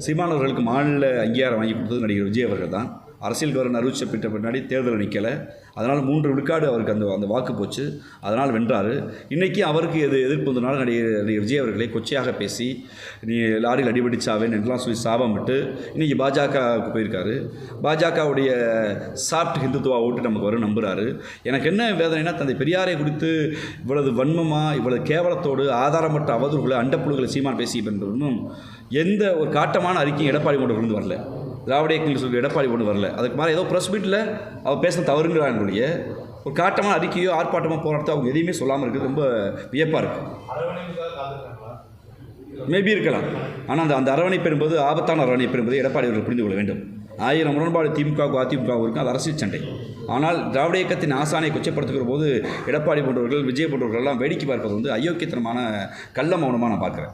சீமானவர்களுக்கு மாநில அங்கீகாரம் வாங்கி கொடுத்தது நடிகர் விஜய் அவர்கள் தான். அரசியல் கவர்னர் அறிவிச்சப்பட்ட பின்னாடி தேர்தல் நிற்கலை, அதனால் 3 விழுக்காடு அவருக்கு அந்த வாக்கு போச்சு, அதனால் வென்றார். இன்றைக்கி அவருக்கு எதிர்ப்பு வந்ததுனால நடிகர் விஜய் அவர்களை கொச்சையாக பேசி, நீ லாரியில் அடிபடிச்சாவேன்னு என்றெல்லாம் சொல்லி சாபம் விட்டு இன்றைக்கி பாஜகவுக்கு போயிருக்காரு. பாஜகவுடைய சாஃப்ட் ஹிந்துத்துவா ஓட்டு நமக்கு வரும் நம்புகிறாரு. எனக்கு என்ன வேதனைனா, தந்தை பெரியாரை குறித்து இவ்வளவு வன்மமாக, இவ்வளவு கேவலத்தோடு, ஆதாரமற்ற அவதூறுகளை, அண்டப்புழுகளை சீமான் பேசி என்பதும் எந்த ஒரு காட்டமான அறிக்கையும் எடப்பாடி கொண்டு வரல. திராவிட இயக்கங்கள் சொல்லி எடப்பாடி கொண்டு வரல. அதுக்கு மேலே ஏதோ ப்ரெஸ் மீட்டில் அவர் பேச தவறுங்கிறாங்களுடைய ஒரு காட்டமான அறிக்கையோ ஆர்ப்பாட்டமோ போராட்டத்தோ அவங்க எதையுமே சொல்லாமல் இருக்குது. ரொம்ப வியப்பாக இருக்குது. மேபி இருக்கலாம். ஆனால் அந்த அரவணைப்பு என்பது ஆபத்தான அரவணைப்பு என்பதை எடப்பாடி அவர்கள் புரிந்து கொள்ள வேண்டும். 1000 முரண்பாடு திமுகவுக்கு அதிமுகவுக்கு இருக்கும், அது அரசியல் சண்டை. ஆனால் திராவிட இயக்கத்தின் ஆசானை கொச்சப்படுத்துகிற போது எடப்பாடி போன்றவர்கள், விஜய் போன்றவர்கள் எல்லாம் வேடிக்கை பார்ப்பது அயோக்கியத்தனமான கள்ள மௌனமாக நான் பார்க்குறேன்.